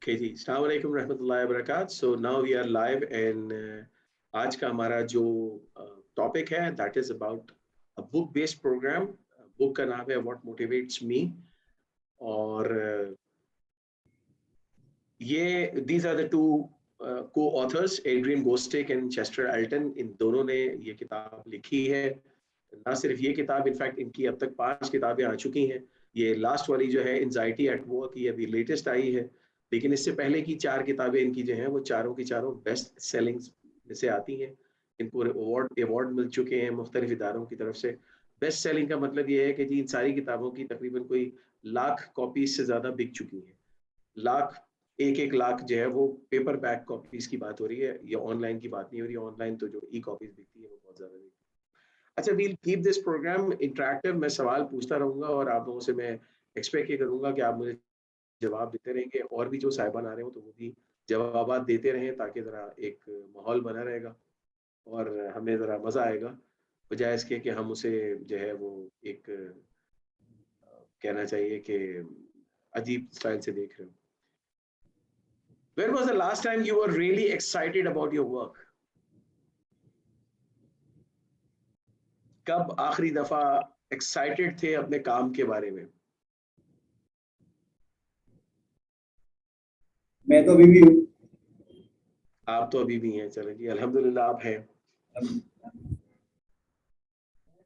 Okay जी, अस्सलाम वालेकुम रहमतुल्लाहि व बरकात। So now we are live and आज का हमारा जो टॉपिक है that is about a book based programme. Book का नाम है व्हाट मोटिवेट्स मी। और ये these are the two co authors, Adrian Gostick and Chester Elton. इन दोनों ने ये किताब लिखी है। ना सिर्फ ये किताब, इनफैक्ट इनकी अब तक 5 किताबें आ चुकी हैं। ये लास्ट वाली जो है एंजाइटी एट वर्क, ये अभी लेटेस्ट आई है। लेकिन इससे पहले की 4 किताबें इनकी जो हैं वो चारों की चारों बेस्ट सेलिंग में से आती हैं। इनको अवार्ड अवार्ड मिल चुके हैं मुख्तलिफ इदारों की तरफ से। बेस्ट सेलिंग का मतलब ये है कि जी इन सारी किताबों की तकरीबन कोई लाख कॉपीज से ज्यादा बिक चुकी हैं। लाख, एक एक लाख जो है वो पेपर बैक कॉपीज की बात हो रही है, ये ऑनलाइन की बात नहीं हो रही। ऑनलाइन तो जो ई कॉपीज बिकती है वो बहुत ज्यादा बिकती है। अच्छा, we'll keep this programme interactive. मैं सवाल पूछता रहूंगा और आप लोगों से मैं एक्सपेक्ट ये करूंगा कि आप मुझे जवाब देते रहेंगे, और भी जो साहिबान आ रहे हो तो वो भी जवाब देते रहें, ताकि जरा एक माहौल बना रहेगा और हमें जरा मजा आएगा, बजाय इसके कि हम उसे जो है वो एक कहना चाहिए कि अजीब स्टाइल से देख रहे हो। When was the last time you were really excited about your work? कब आखिरी दफा एक्साइटेड थे अपने काम के बारे में? मैं तो अभी भी हूँ। आप तो अभी भी हैं, चलें जी, अल्हम्दुलिल्लाह आप हैं।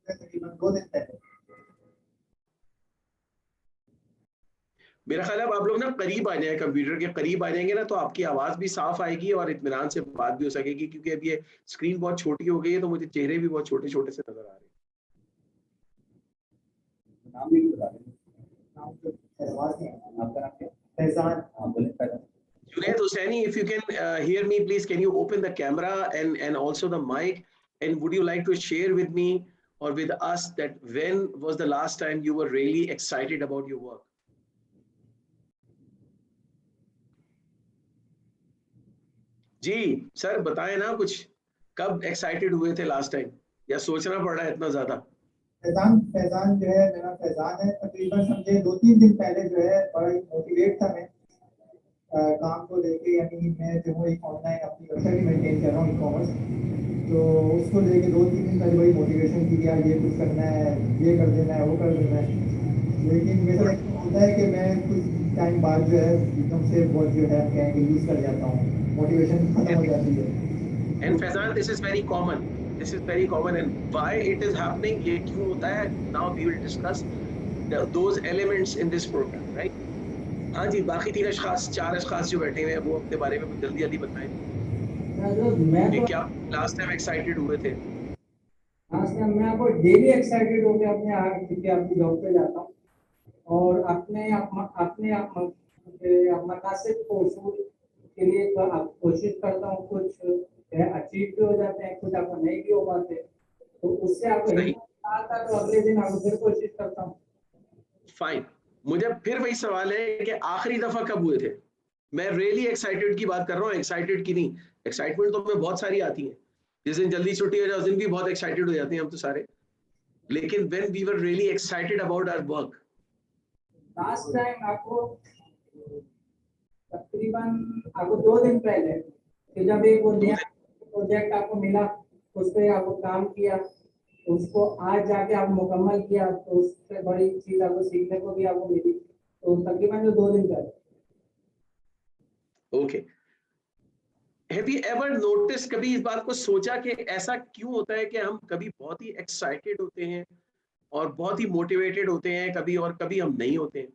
तकरीबन 2 दिन पहले। मेरा ख्याल है अब आप लोग ना करीब आ जाए, कंप्यूटर के करीब आ जाएंगे ना तो आपकी आवाज भी साफ आएगी और इत्मीनान से बात भी हो सकेगी, क्योंकि अब ये स्क्रीन बहुत छोटी हो गई है तो मुझे चेहरे भी बहुत छोटे छोटे से नजर आ रहे हैं। नाम भी बता दें। नाम तो फैजान है। आपका नाम क्या? फैजान। हाँ बोले Faizan. Junaid Hossaini, if you can hear me, please can you open the camera and also the mic, and would you like to share with me or with us that when was the last time you were really excited about your work? जी sir, बताएं ना कुछ, कब excited हुए थे last time, या सोचना पड़ रहा है इतना ज्यादा? फैजान जो है मेरा फैजान है। तकरीबन समझे 2-3 दिन पहले जो है बड़ा ही मोटिवेट था मैं काम को लेके। यानी मैं जो हूँ एक ऑनलाइन अपनी वेबसाइट मेंटेन कर रहा हूँ, ई कॉमर्स। तो उसको लेके 2-3 दिन पहले बड़ी मोटिवेशन की, यार ये कुछ करना है, ये कर देना है, वो कर देना है। लेकिन मेरे साथ ऐसा होता है कि मैं कुछ टाइम बाद जो है एकदम से बहुत जो है कहेंगे लूज कर जाता हूँ, मोटिवेशन खत्म हो जाती है। And Faizan, this is very common. This is very common, and why it is happening, ये क्यों होता है? Now we will discuss those elements in this program, right? हाँ जी, बाकी 3 अशखास 4 अशखास जो बैठे हुए हैं वो अपने बारे में कुछ जल्दी जल्दी बताएं मैं कि तो क्या लास्ट टाइम एक्साइटेड हुए थे। लास्ट टाइम मैं आपको डेली एक्साइटेड होकर अपने क्योंकि आपकी जॉब पे जाता हूँ और अपने मकासद को उसूल के लिए तो आप कोशिश करता हूँ। कुछ अचीव भी हो जाते हैं, कुछ आपको नहीं भी हो पाते, तो उससे आपको सही, हिम्मत आता है, तो अगले दिन आपको फिर कोशिश करता हूँ। फाइन। मुझे फिर वही सवाल है कि आखिरी दफा कब हुए थे? मैं रियली एक्साइटेड की बात कर रहा हूँ, एक्साइटेड की नहीं। एक्साइटमेंट तो हमें बहुत सारी आती है, जिस दिन जल्दी छुट्टी हो जाए उस दिन भी बहुत एक्साइटेड हो जाते हैं हम तो सारे। लेकिन when we were really excited about our work? Last time आपको तकरीबन आपको 2 दिन पहले कि जब एक वो नया प्रोजेक्ट आपको मिला, उस पर आपको काम किया, उसको आज जाके आप मुकम्मल किया, तो उससे बड़ी चीज आपको सीखने को भी आपको मिली। तो तकरीबन जो 2 दिन पहले। Okay, have you ever notice, कभी इस बात को सोचा कि ऐसा क्यों होता है कि हम कभी बहुत ही एक्साइटेड होते हैं और बहुत ही मोटिवेटेड होते हैं कभी, और कभी हम नहीं होते हैं?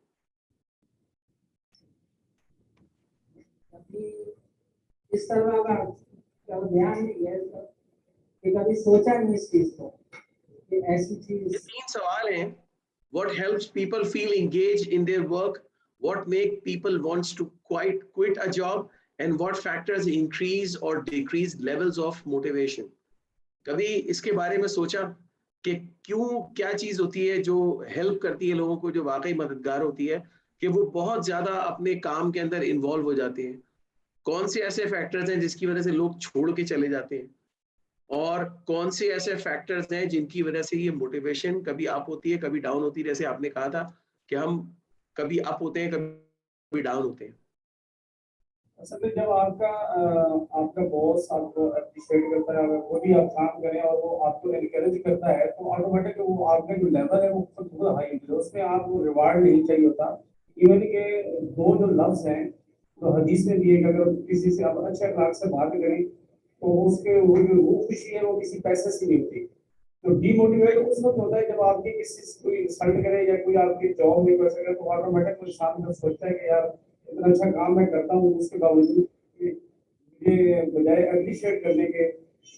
अभी इस तरह का क्या ध्यान नहीं है कि कभी सोचा नहीं इस चीज को कि ऐसी ये चीज। 3 सवाल हैं। What helps people feel engaged in their work? What make people wants to quit a job? And what factors increase or decrease levels of motivation? कभी इसके बारे में सोचा कि क्यों, क्या चीज होती है जो हेल्प करती है लोगों को, जो वाकई मददगार होती है कि वो बहुत ज्यादा अपने काम के अंदर इन्वॉल्व हो जाते हैं? कौन से ऐसे फैक्टर्स हैं जिसकी वजह से लोग छोड़ के चले जाते हैं, और कौन से ऐसे फैक्टर्स हैं जिनकी वजह से ये मोटिवेशन कभी अप होती है कभी डाउन होती है? जैसे आपने कहा था कि हम कभी अप होते हैं कभी डाउन होते हैं। असल में जब आपका बॉस आपको अप्रिशिएट करता है, अगर वो भी आप काम करें और वो आपको एनकरेज करता है, तो ऑटोमेटिक वो आपका जो लेवल है वो बहुत हाई होता है, उसमें आपको रिवार्ड नहीं चाहिए होता। इवन के दो जो लफ्ज हैं, तो हदीस में भी है कि अगर किसी से आप अच्छे अखलाक से बात करें तो उसके वो खुशी है वो किसी पैसे से नहीं होती। तो डीमोटिवेट उस वक्त होता है जब आपकी किसी से कोई इंसल्ट करे या कोई आपकी जॉब में वैसे करे, तो ऑटोमेटिक कोई इंसान जब सोचता है कि यार इतना अच्छा काम मैं करता हूँ, उसके बावजूद ये बजाय अप्रिशिएट करने के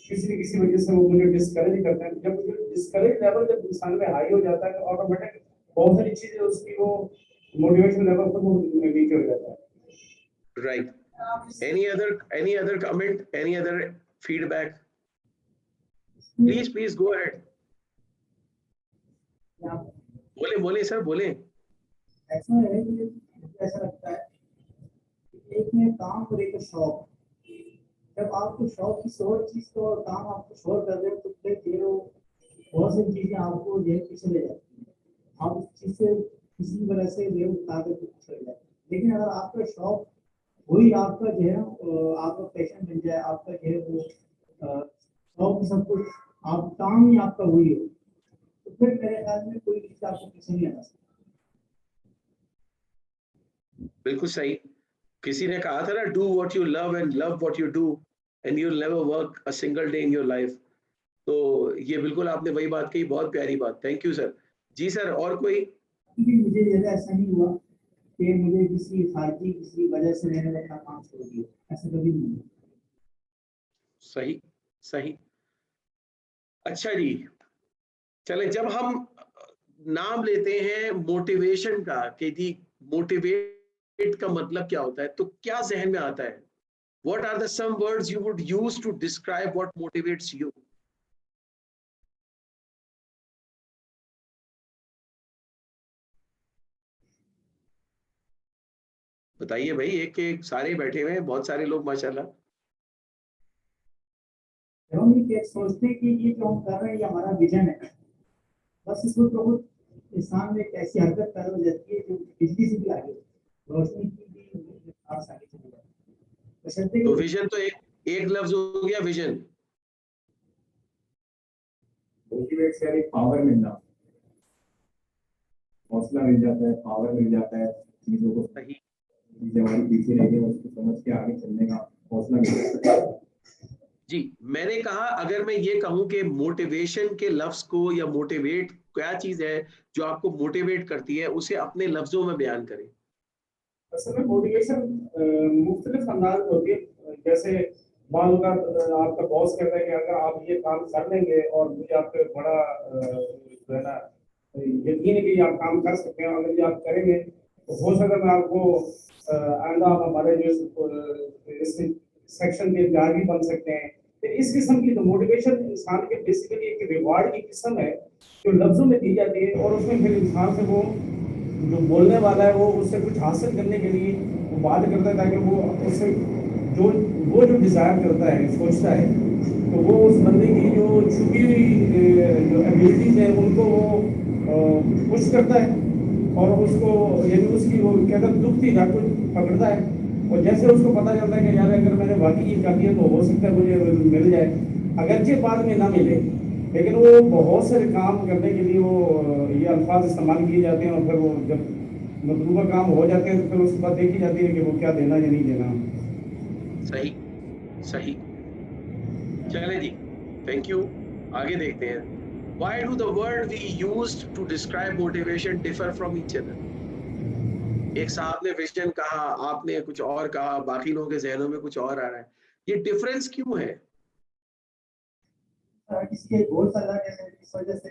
किसी न किसी वजह से वो मुझे डिस्करेज करते हैं। जब मुझे डिस्करेज लेवल जब इंसान में हाई हो जाता है, तो ऑटोमेटिक बहुत सारी चीजें उसकी वो मोटिवेशन लेवल पर वो नीचे हो जाता है। Right. Any other comment? Any other feedback? Please go ahead. बोले सर बोले। ऐसा है कि ऐसा लगता है एक में काम और एक शौक। जब आपको शौक किसी और चीज को और काम आपको शौक कर रहे हो, तो फिर वो बहुत सारी चीजें आपको जो है पीछे ले जाती है। आप उस चीज से किसी वजह से जो है ताकत पीछे ले जाती है। लेकिन अगर आपका शौक वही आपका जो है आपका पैशन बन जाए, आपका जो है वो शौक सब कुछ आप काम ही आपका वही हो, तो फिर मेरे ख्याल में कोई चीज आपको पीछे नहीं आना सकता। बिल्कुल सही। किसी ने कहा था ना, do what you love and love what you do and you will never work a single day in your life. तो ये बिल्कुल आपने वही बात कही, बहुत प्यारी बात। Thank you sir. जी सर, और कोई? मुझे ज्यादा ऐसा नहीं हुआ कि मुझे किसी वजह से मैंने अपना काम छोड़ दिया, ऐसा कभी नहीं हुआ। सही सही। अच्छा जी, चले, जब हम नाम लेते हैं मोटिवेशन का कि जी मोटिवेट का मतलब क्या होता है, तो क्या जहन में आता है? What are the some words you would use to describe what motivates you? बताइए भाई, एक एक सारे बैठे हुए हैं, बहुत सारे लोग माशाल्लाह। सोचते हैं कि ये जो हम कर रहे हैं ये हमारा विजन है, बस इसको तो इंसान में एक ऐसी हरकत पैदा हो जाती है जो बिजली से भी आगे, रोशनी की भी आगे चली जाती है। तो विजन तो एक लफ्ज हो गया, विजन। मोटिवेट से एक पावर मिलना, हौसला मिल जाता है, पावर मिल जाता है, चीजों को सही। चीजें हमारी पीछे रह गई उसको समझ के आगे चलने का हौसला मिल जाता है। जी, मैंने कहा अगर मैं ये कहूं कि मोटिवेशन के लफ्ज को या मोटिवेट क्या चीज है जो आपको मोटिवेट करती है, उसे अपने लफ्जों में बयान करें। असल में मोटिवेशन मुख्तलिफ अंदाज में होती है। जैसे मान का आपका बॉस कहता है कि अगर आप ये काम कर लेंगे और मुझे आप पे बड़ा जो है ना यकीन है कि आप काम कर सकते हैं, अगर ये आप करेंगे तो हो सकता है मैं आपको आइंदा आप हमारे जो इस सेक्शन के इंचार्ज भी बन सकते हैं। तो इस किस्म की तो मोटिवेशन इंसान के बेसिकली एक रिवार्ड की किस्म है जो लफ्जों में दी जाती है, और उसमें फिर इंसान से वो जो बोलने वाला है वो उससे कुछ हासिल करने के लिए वो बात करता है, ताकि वो उससे जो डिजायर करता है, सोचता है, तो वो उस बंदे की जो छुपी हुई जो एबिलिटीज है उनको वो पुश करता है, और उसको यानी उसकी वो कहता है दुखती धाक पकड़ता है। और जैसे उसको पता चलता है कि यार अगर मैंने वाकई ये कर दिया तो हो सकता है मुझे मिल जाए, अगरचे बाद में ना मिले, लेकिन वो बहुत सारे काम करने के लिए वो ये अल्फाज इस्तेमाल किए जाते हैं, और फिर वो जब मतलूबा काम हो जाते हैं तो फिर उसके बाद देखी जाती है कि वो क्या देना या नहीं देना। सही सही। चले जी, थैंक यू। आगे देखते हैं। Why do the word we used to describe motivation differ from each other? एक साहब ने विजन कहा, आपने कुछ और कहा, बाकी लोगों के जहनों में कुछ और आ रहा है। ये डिफरेंस क्यों है? किसी गोल अलग है इस वजह से,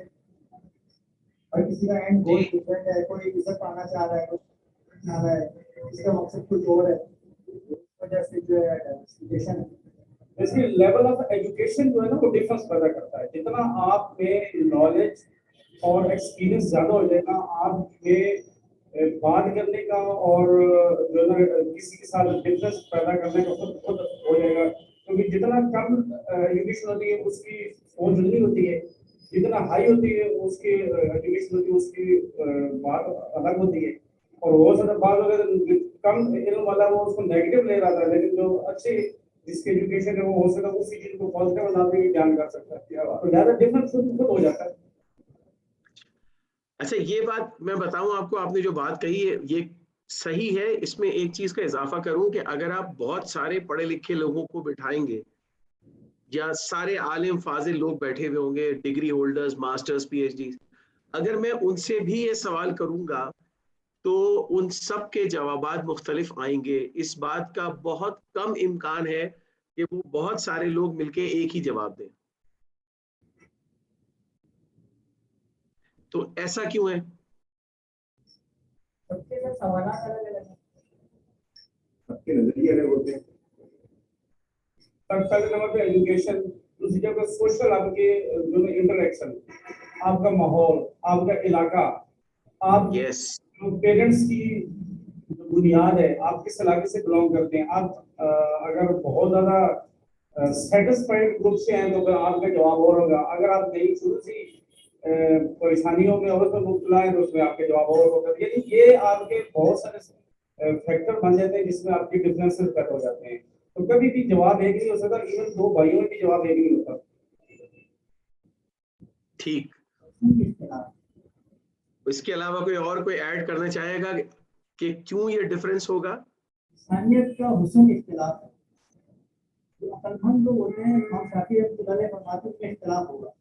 और किसी का एंड गोल डिफरेंट है। कोई इज्जत पाना चाह रहा है, कोई चाह रहा है, किसी का मकसद कुछ और है, इस वजह से जो है डाइवर्सिफिकेशन है। इसके लेवल ऑफ एजुकेशन जो है ना वो डिफरेंस पैदा करता है। जितना आप में नॉलेज और एक्सपीरियंस ज्यादा हो जाएगा, आप में बात करने का और जो है किसी के साथ डिफरेंस पैदा करने का खुद हो जाएगा, क्योंकि जितना कम एजुकेशन होती है उसकी सोच नहीं होती है, जितना हाई होती है उसकी एजुकेशन होती है उसकी बात अलग होती है। और हो सकता बाद अगर कम इल्म वाला वो उसको नेगेटिव ले रहा था, लेकिन जो अच्छे जिसकी एजुकेशन है वो हो सकता है उसी चीज को पॉजिटिव बनाते हुए ज्ञान कर सकता है, तो ज्यादा डिफरेंस खुद हो जाता है। अच्छा, ये बात मैं बताऊं आपको, आपने जो बात कही है ये सही है। इसमें एक चीज का इजाफा करूं कि अगर आप बहुत सारे पढ़े लिखे लोगों को बिठाएंगे या सारे आलिम फाजिल लोग बैठे हुए होंगे, डिग्री होल्डर्स, मास्टर्स, पीएचडी, अगर मैं उनसे भी ये सवाल करूंगा तो उन सब के जवाबात मुख्तलिफ आएंगे। इस बात का बहुत कम इम्कान है कि वो बहुत सारे लोग मिलके एक ही जवाब दें। तो ऐसा क्यों है? सबके सब सवाल अलग अलग हैं, सबके नजरिए अलग होते हैं। पहले नंबर पे एजुकेशन, दूसरी जगह सोशल, आपके जो इंटरेक्शन, आपका माहौल, आपका इलाका, आप यस, पेरेंट्स की जो बुनियाद है, आप किस इलाके से बिलोंग करते हैं। आप अगर बहुत ज्यादा सेटिस्फाइड ग्रुप से हैं तो फिर आपका जवाब और होगा। अगर आप नहीं शुरू से परेशानियों में और तो मुब्तला है तो उसमें आपके जवाब और होगा। यानी ये आपके बहुत सारे फैक्टर बन जाते हैं जिसमें आपके डिफरेंसेस कट हो जाते हैं। तो कभी भी जवाब एक नहीं हो सकता, इवन दो भाइयों में भी जवाब एक नहीं होता। ठीक। इसके अलावा कोई ऐड करना चाहेगा कि क्यों ये डिफरेंस होगा? इंसानियत का हुस्न इख्तिलाफ है। जो अक्लमंद लोग होते हैं, इमाम शाफी रहमतुल्लाह अलैह फरमाते हैं कि इख्तिलाफ होगा।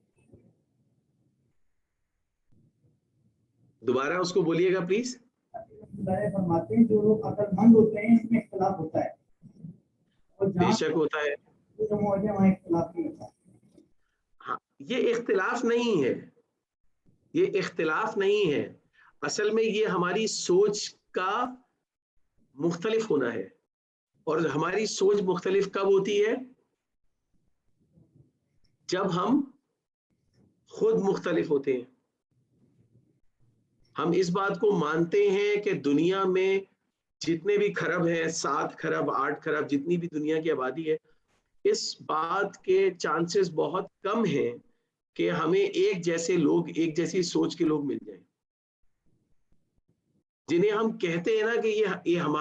दोबारा उसको बोलिएगा प्लीज। फरमाते हैं जो लोग अक्लमंद होते हैं इनमें इख्तिलाफ होता है, और जहाँ बेशक होता है। जो मौजे वहाँ इख्तिलाफ नहीं होता। हाँ, ये इख्तिलाफ नहीं है, ये इख्तिलाफ नहीं है। असल में ये हमारी सोच का मुख्तलिफ होना है। और हमारी सोच मुख्तलिफ कब होती है? जब हम खुद मुख्तलिफ होते हैं। हम इस बात को मानते हैं कि दुनिया में जितने भी खरब हैं, 7 खरब 8 खरब जितनी भी दुनिया की आबादी है, इस बात के चांसेस बहुत कम हैं कि हमें एक जैसे लोग, एक जैसी सोच के लोग मिल जाएं, जिन्हें हम कहते हैं ना कि ये हम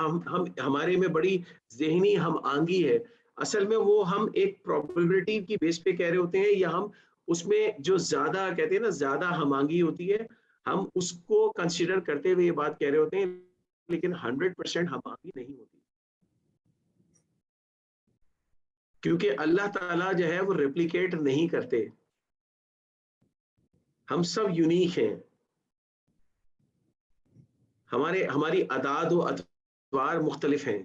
हमारे में बड़ी जहनी हम आंगी है। असल में वो हम एक प्रोबेबिलिटी की बेस पे कह रहे होते हैं, या हम उसमें जो ज्यादा कहते हैं ना, ज्यादा हम आंगी होती है, हम उसको कंसिडर करते हुए ये बात कह रहे होते हैं, लेकिन 100% हम आंगी नहीं होती। क्योंकि अल्लाह ताला जो है वो रेप्लिकेट नहीं करते। हम सब यूनिक हैं। हमारी अदाद व अतवार मुख्तलिफ हैं।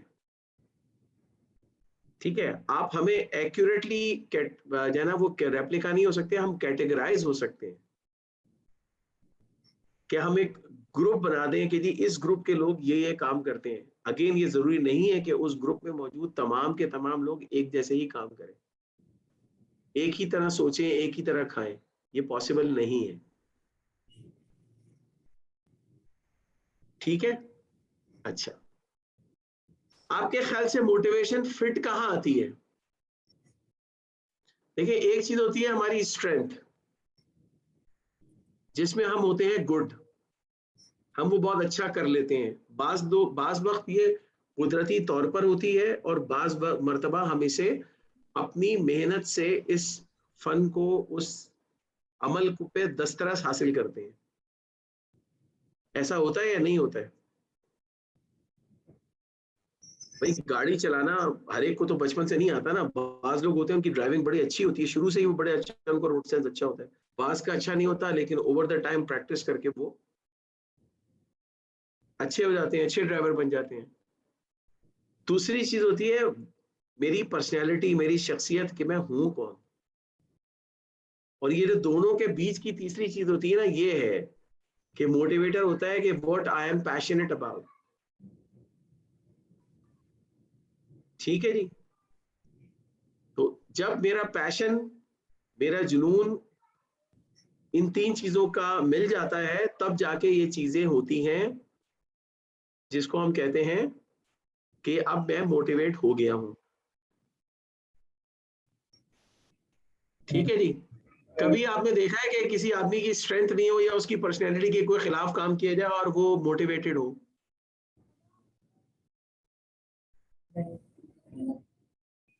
ठीक है, आप हमें एक्यूरेटली जो है ना वो रेप्लिका नहीं हो सकते, हम कैटेगराइज हो सकते हैं कि हम एक ग्रुप बना दें कि जी इस ग्रुप के लोग ये काम करते हैं। अगेन, ये जरूरी नहीं है कि उस ग्रुप में मौजूद तमाम के तमाम लोग एक जैसे ही काम करें, एक ही तरह सोचें, एक ही तरह खाएं। ये पॉसिबल नहीं है। ठीक है। अच्छा, आपके ख्याल से मोटिवेशन फिट कहाँ आती है? देखिए, एक चीज होती है हमारी स्ट्रेंथ, जिसमें हम होते हैं गुड, हम वो बहुत अच्छा कर लेते हैं। बाज वक्त ये कुदरती तौर पर होती है, और बाज मर्तबा हम इसे अपनी मेहनत से इस फन को, उस अमल को पे दस्तरस हासिल करते हैं। ऐसा होता है या नहीं होता है? भाई, गाड़ी चलाना हर एक को तो बचपन से नहीं आता ना। बाज लोग होते हैं उनकी ड्राइविंग बड़ी अच्छी होती है, शुरू से ही वो बड़े अच्छा, उनको रोड सेंस अच्छा होता है। बाज का अच्छा नहीं होता, लेकिन ओवर द टाइम प्रैक्टिस करके वो अच्छे हो जाते हैं, अच्छे ड्राइवर बन जाते हैं। दूसरी चीज होती है मेरी पर्सनैलिटी, मेरी शख्सियत, कि मैं हूं कौन। और ये जो दोनों के बीच की तीसरी चीज होती है ना, ये है कि मोटिवेटर होता है कि what I am passionate about. ठीक है जी। तो जब मेरा पैशन, मेरा जुनून इन 3 चीजों का मिल जाता है, तब जाके ये चीजें होती हैं जिसको हम कहते हैं कि अब मैं मोटिवेट हो गया हूं। ठीक है जी। कभी आपने देखा है कि किसी आदमी की स्ट्रेंथ नहीं हो या उसकी पर्सनैलिटी के कोई खिलाफ काम किया जाए और वो मोटिवेटेड हो?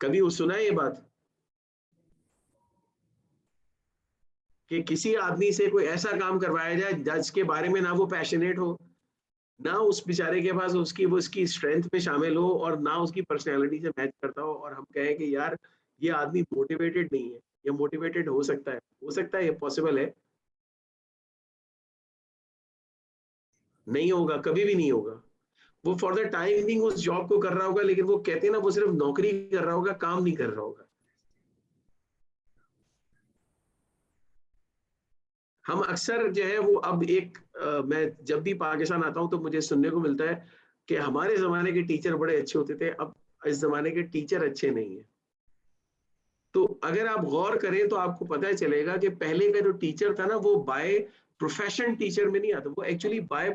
कभी वो सुना है ये बात कि किसी आदमी से कोई ऐसा काम करवाया जाए जिसके बारे में ना वो पैशनेट हो, ना उस बेचारे के पास उसकी स्ट्रेंथ में शामिल हो और ना उसकी पर्सनैलिटी से मैच करता हो, और हम कहें कि यार ये आदमी मोटिवेटेड नहीं है, ये मोटिवेटेड हो सकता है, ये पॉसिबल है? नहीं होगा, कभी भी नहीं होगा। वो फॉर द टाइम बिंग उस जॉब को कर रहा होगा, लेकिन वो कहते हैं ना, वो सिर्फ नौकरी कर रहा होगा, काम नहीं कर रहा होगा। हम अक्सर जो है वो अब मैं जब भी पाकिस्तान आता हूं तो मुझे सुनने को मिलता है कि हमारे जमाने के टीचर बड़े अच्छे होते थे, अब इस जमाने के टीचर अच्छे नहीं है। तो अगर आप गौर करें तो आपको पता चलेगा कि पहले का जो टीचर था ना, वो बाय प्रोफेशन टीचर में नहीं आता, वो एक्चुअली बाय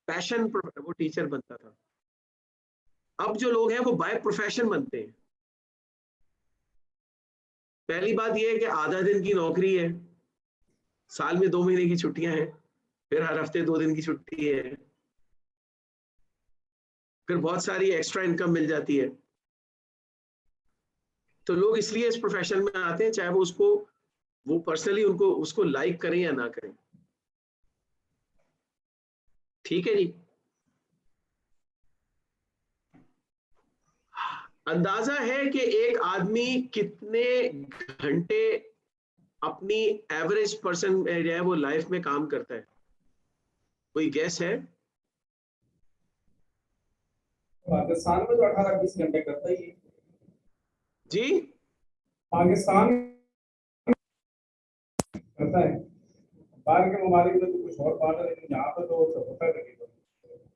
पैशन वो टीचर बनता था। अब जो लोग हैं वो बाय प्रोफेशन बनते हैं। पहली बात यह है कि आधा दिन की नौकरी है, साल में 2 महीने की छुट्टियां हैं, फिर हर हफ्ते 2 दिन की छुट्टी है, फिर बहुत सारी एक्स्ट्रा इनकम मिल जाती है। तो लोग इसलिए इस प्रोफेशन में आते हैं, चाहे वो पर्सनली उसको लाइक करें या ना करें। ठीक है जी। अंदाजा है कि एक आदमी कितने घंटे अपनी एवरेज पर्सन जो है वो लाइफ में काम करता है? कोई गैस है? पाकिस्तान में तो 18-20 घंटे करता ही है जी, पाकिस्तान करता है। बाहर के ममालिक में तो कुछ और बात है, लेकिन यहाँ पे तो होता है तकरीबन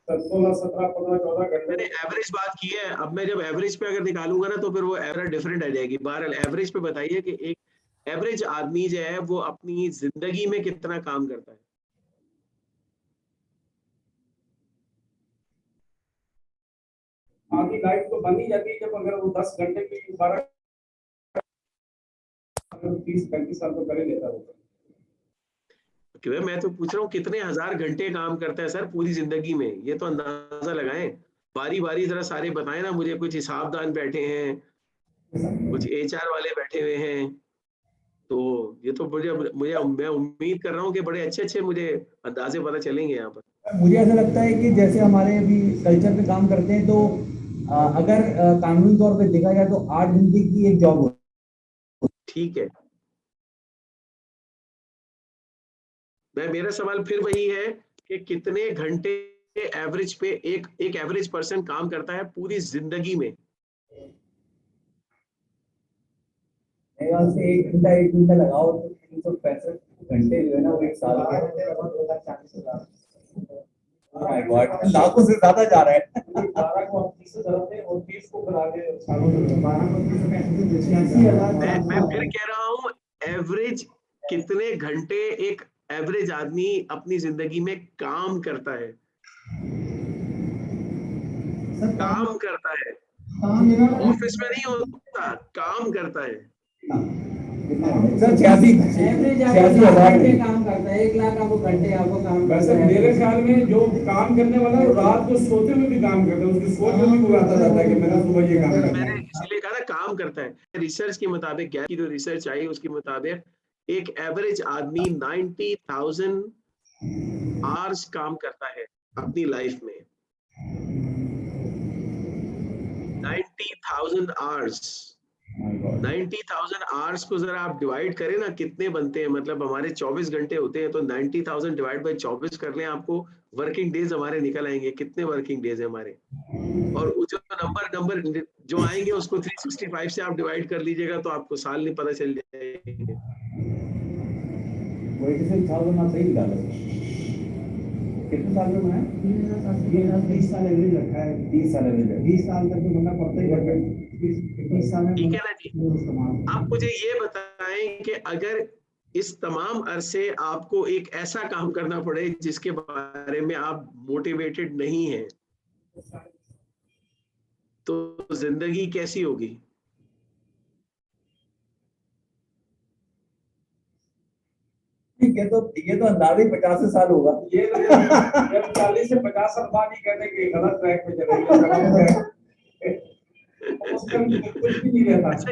16, 17, 15, 14 घंटे। मैंने एवरेज बात की है। अब मैं जब एवरेज पे अगर निकालूंगा ना तो फिर वो एवरेज डिफरेंट आ जाएगी। बहरहाल एवरेज पे बताइए कि एक एवरेज आदमी जो है वो अपनी जिंदगी में कितना काम करता है? आधी लाइफ तो बन ही जाती है जब अगर वो 10 घंटे की 12 30-35 साल तो कर ही लेता होगा। क्यों? मैं तो पूछ रहा हूँ कितने हजार घंटे काम करता है सर पूरी जिंदगी में, ये तो अंदाजा लगाएं। बारी बारी जरा सारे बताएं ना मुझे। कुछ हिसाबदान बैठे हैं, कुछ एचआर वाले बैठे हुए हैं, तो ये तो मुझे मुझे मैं उम्मीद कर रहा हूँ कि बड़े अच्छे अच्छे मुझे अंदाजे पता चलेंगे यहाँ पर। मुझे ऐसा लगता है कि जैसे हमारे अभी कल्चर पे काम करते हैं, तो अगर कानूनी तौर पे देखा जाए तो 8 घंटे की एक जॉब होती ठीक है, मेरा सवाल फिर वही है कि कितने घंटे एवरेज पे एक एवरेज पर्सन काम करता है पूरी जिंदगी में? है। से 1 घंटा लगाओ तो 365 घंटे जो है ना, वो एक साल के लाखों से ज्यादा जा रहा है। 12 को 30 से धरते हैं और 30 को करा के मैं फिर कह रहा हूँ, एवरेज कितने घंटे एक एवरेज आदमी अपनी जिंदगी में काम करता है? काम करता है, ऑफिस में नहीं होता, काम करता है। सर 86,000 घंटे काम करता है, 1 लाख आपको घंटे आपको काम करता वैसे है। मेरे ख्याल में जो काम करने वाला है रात को सोते हुए भी काम करता है, उसकी सोच में भी वो आता जाता है कि मेरा सुबह ये काम करना मैंने है। इसलिए कहा ना काम करता है। रिसर्च के मुताबिक, गैप की जो रिसर्च आई उसके मुताबिक एक एवरेज आदमी 90,000 आवर्स काम करता है अपनी लाइफ में। 90,000 आवर्स। 90,000 आवर्स को जरा आप डिवाइड करें ना, कितने बनते हैं? मतलब हमारे 24 घंटे होते हैं, तो 90,000 डिवाइड बाय 24 कर लें, आपको वर्किंग डेज हमारे निकल आएंगे। कितने वर्किंग डेज है हमारे? और जो नंबर जो आएंगे उसको 365 से आप डिवाइड कर लीजिएगा तो आपको साल नहीं पता चल जाएंगे। कितने साल में बनाया? 30 साल एवरेज रखा है। 30 साल एवरेज, 20 साल तक तो बंदा पढ़ता ही पढ़ता है। 30 साल में ठीक है ना जी। आप मुझे ये बताएं कि अगर इस तमाम अरसे आपको एक ऐसा काम करना पड़े जिसके बारे में आप मोटिवेटेड नहीं हैं, तो जिंदगी कैसी होगी? ये तो अंदाजे 50 साल होगा। ये 40 से 50 साल बाद ही कहते हैं कि गलत ट्रैक पे चले गए। उसके अंदर कुछ भी नहीं रहता। अच्छा,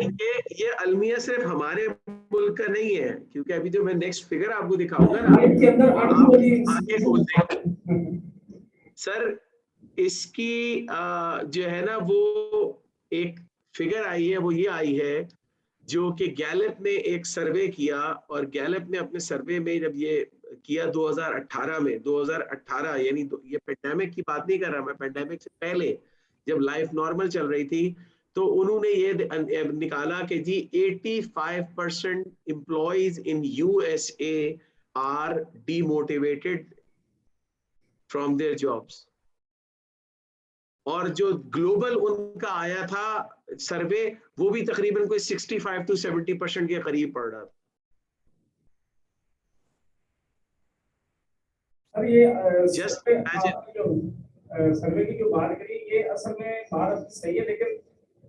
ये अलमिया सिर्फ हमारे मुल्क का नहीं है, क्योंकि अभी जो मैं नेक्स्ट फिगर आपको दिखाऊंगा ना, इसके अंदर वो अर्थ आप वाली आंखें खोल देंगे सर। इसकी जो है ना, वो एक फिगर आई है, वो ये आई है जो कि गैलप ने एक सर्वे किया, और गैलप ने अपने सर्वे में जब ये किया 2018 में, 2018 यानी ये पेंडेमिक की बात नहीं कर रहा मैं, पेंडेमिक से पहले जब लाइफ नॉर्मल चल रही थी, तो उन्होंने ये निकाला कि जी 85% employees in USA are demotivated from their jobs. और जो ग्लोबल उनका आया था सर्वे, वो भी तकरीबन कोई 65 to 70% के करीब पड़ रहा था। सर ये Just सर्वे, imagine. आपने जो सर्वे की जो बात करी, ये असल में भारत की सही है, लेकिन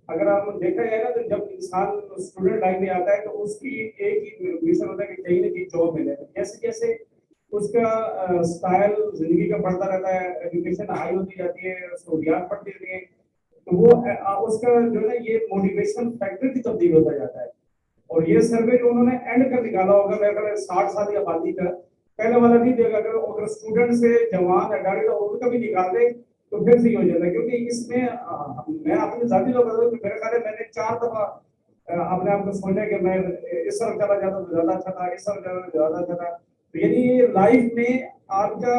अगर आप देखा जाए ना, तो जब इंसान स्टूडेंट लाइफ में आता है तो उसकी एक ही मिशन होता है कि कहीं ना कहीं जॉब मिले। जैसे जैसे उसका स्टाइल जिंदगी का बढ़ता रहता है, एजुकेशन हाई होती जाती है, सहूलियात बढ़ती रहती है, तो वो उसका जो है ना, ये मोटिवेशन फैक्टर भी तब्दील होता जाता है। और ये सर्वे जो उन्होंने एंड कर निकाला होगा, मेरे ख्याल 60 साल की आबादी का, पहले वाला नहीं देगा। अगर स्टूडेंट से जवान अडाल्ट उनका भी निकाल दे तो फिर सही हो जाता है, क्योंकि इसमें मैं अपने जाती लोग मेरे ख्याल है मैंने 4 दफा अपने आप को सोचा कि मैं इस तरफ चला जाता तो ज्यादा अच्छा था, इस तरफ जाता तो ज्यादा अच्छा था। तो यानी लाइफ में आपका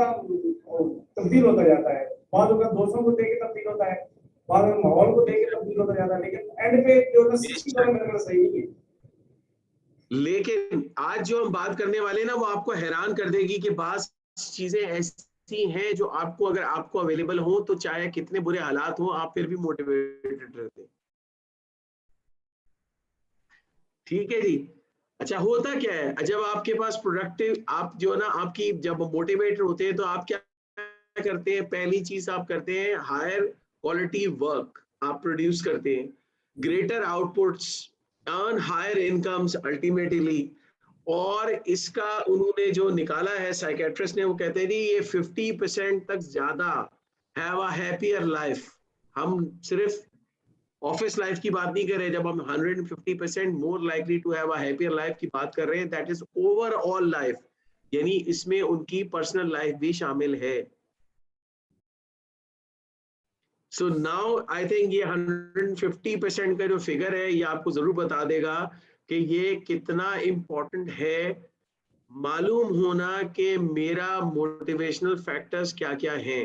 तब्दील होता जाता है, बाद में दोस्तों को देख के तब्दील होता है, बाद में माहौल को देख के तब्दील होता जाता है, लेकिन एंड पे जो है 60 वाला मेरे ख्याल सही नहीं है। लेकिन आज जो हम बात करने वाले ना, वो आपको हैरान कर देगी कि बात चीजें ऐसी हैं जो आपको, अगर आपको अवेलेबल हो, तो चाहे कितने बुरे हालात हो, आप फिर भी मोटिवेटेड रहते हैं। ठीक है जी। अच्छा, होता क्या है जब आपके पास प्रोडक्टिव, आप जो है ना, आपकी जब मोटिवेटेड होते हैं, तो आप क्या करते हैं? पहली चीज आप करते हैं, हायर क्वालिटी वर्क आप प्रोड्यूस करते हैं, greater outputs, earn higher incomes ultimately. और इसका उन्होंने जो निकाला है साइकेट्रिस्ट ने, वो कहते हैं जी ये 50% तक ज्यादा हैव अ हैप्पियर लाइफ। हम सिर्फ ऑफिस लाइफ की बात नहीं कर रहे, जब हम 150% more likely to have a happier life की बात कर रहे हैं, दैट इज ओवरऑल लाइफ, यानी इसमें उनकी पर्सनल लाइफ भी शामिल है। सो नाउ आई थिंक ये 150% का जो फिगर है, ये आपको जरूर बता देगा कि ये कितना इंपॉर्टेंट है मालूम होना कि मेरा मोटिवेशनल फैक्टर्स क्या क्या हैं।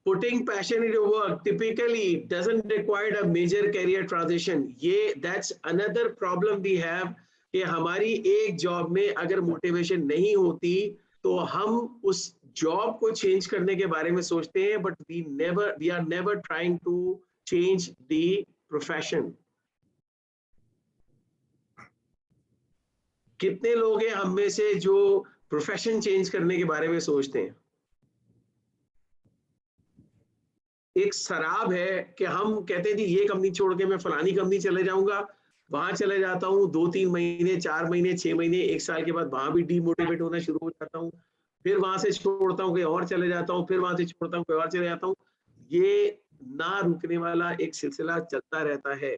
Putting passion into work typically doesn't require a major career transition. ये that's another problem we have कि हमारी एक जॉब में अगर मोटिवेशन नहीं होती, तो हम उस जॉब को चेंज करने के बारे में सोचते हैं, but we are never trying to change the profession. कितने लोग हैं हम में से जो प्रोफेशन चेंज करने के बारे में सोचते हैं? एक शराब है कि हम कहते हैं जी ये कंपनी छोड़ के मैं फलानी कंपनी चले जाऊंगा, वहां चले जाता हूँ, 2-3 महीने, 4 महीने, 6 महीने, 1 साल के बाद वहां भी डीमोटिवेट होना शुरू हो जाता हूँ, फिर वहां से छोड़ता हूँ, कहीं और चले जाता हूँ, फिर वहां से छोड़ता हूँ, कहीं और चले जाता हूँ। ये ना रुकने वाला एक सिलसिला चलता रहता है।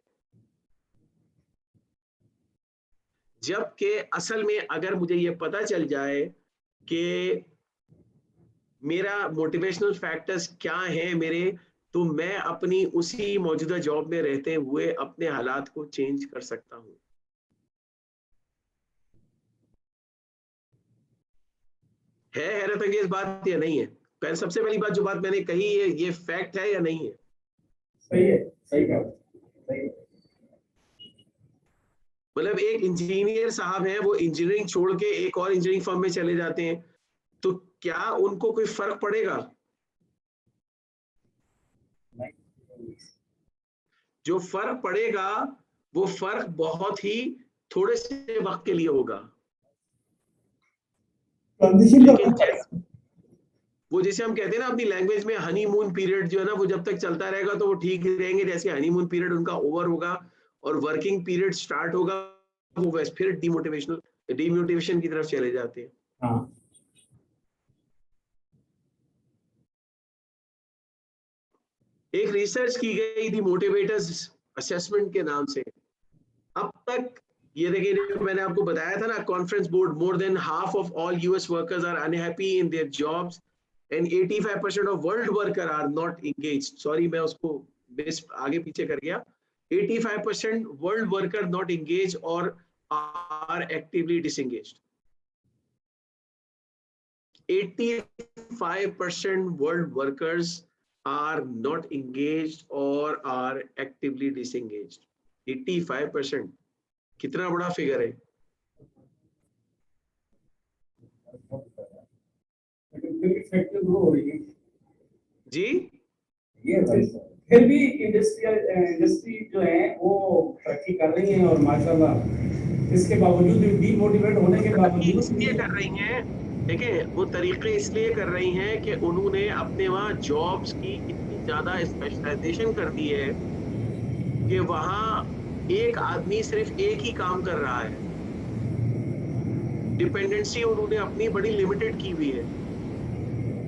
जबकि असल में अगर मुझे ये पता चल जाए कि मेरा मोटिवेशनल फैक्टर्स क्या हैं मेरे, तो मैं अपनी उसी मौजूदा जॉब में रहते हुए अपने हालात को चेंज कर सकता हूं। है हैरत अंगेज बात या नहीं है? पहले सबसे पहली बात जो बात मैंने कही है, ये फैक्ट है या नहीं है? सही है, सही कहा, सही है। मतलब एक इंजीनियर साहब हैं, वो इंजीनियरिंग छोड़ के एक और इंजीनियरिंग फर्म में चले जाते हैं, तो क्या उनको कोई फर्क पड़ेगा? जो फर्क पड़ेगा, वो फर्क बहुत ही थोड़े से वक्त के लिए होगा। लेकिन वो जैसे हम कहते हैं ना अपनी लैंग्वेज में, हनीमून पीरियड जो है ना, वो जब तक चलता रहेगा तो वो ठीक रहेंगे। जैसे हनीमून पीरियड उनका ओवर होगा और वर्किंग पीरियड स्टार्ट होगा, वो वैसे फिर डीमोटिवेशन की तरफ चले जाते हैं। हाँ। एक रिसर्च की गई थी मोटिवेटर्स असेसमेंट के नाम से। अब तक ये देखिए, मैंने आपको बताया था ना, conference board, more than half of all US workers are unhappy in their jobs and 85% of world worker are not engaged. Sorry, मैं उसको आगे पीछे कर गया। 85% वर्ल्ड वर्कर नॉट एंगेज और are actively disengaged. 85% world workers are not engaged or are actively disengaged. 85%, कितना बड़ा figure है? जी, फिर भी इंडस्ट्री जो है वो तरक्की कर रही है और माशाल्लाह इसके बावजूद डीमोटिवेट होने के बावजूद इसलिए कर रही हैं, देखिए वो तरीके इसलिए कर रही हैं कि उन्होंने अपने वहां जॉब्स की इतनी ज्यादा स्पेशलाइजेशन कर दी है कि वहां एक आदमी सिर्फ एक ही काम कर रहा है। डिपेंडेंसी उन्होंने अपनी बड़ी लिमिटेड की हुई है।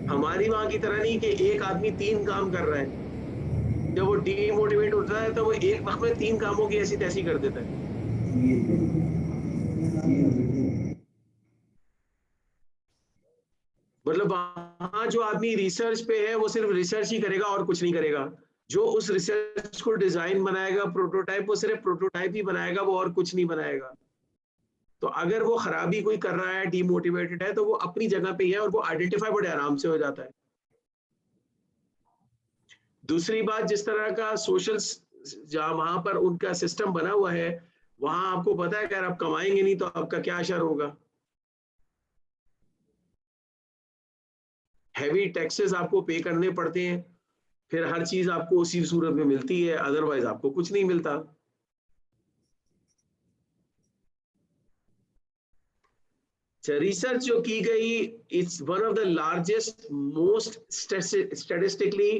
हमारी वहां की तरह नहीं कि एक आदमी 3 काम कर रहा है। जब वो डीमोटिवेट होता है तो वो एक वक्त में 3 कामों की ऐसी तैसी कर देता है। मतलब वहां जो आदमी रिसर्च पे है वो सिर्फ रिसर्च ही करेगा और कुछ नहीं करेगा। जो उस रिसर्च को डिजाइन बनाएगा, प्रोटोटाइप, वो सिर्फ प्रोटोटाइप ही बनाएगा, वो और कुछ नहीं बनाएगा। तो अगर वो खराबी कोई कर रहा है, डीमोटिवेटेड है, तो वो अपनी जगह पे ही है और वो आइडेंटिफाई बड़े आराम से हो जाता है। दूसरी बात, जिस तरह का सोशल जहां वहां पर उनका सिस्टम बना हुआ है, वहां आपको पता है कि अगर आप कमाएंगे नहीं तो आपका क्या असर होगा। हैवी टैक्सेस आपको पे करने पड़ते हैं, फिर हर चीज आपको उसी सूरत में मिलती है, अदरवाइज आपको कुछ नहीं मिलता। रिसर्च जो की गई, it's one of the largest most statistically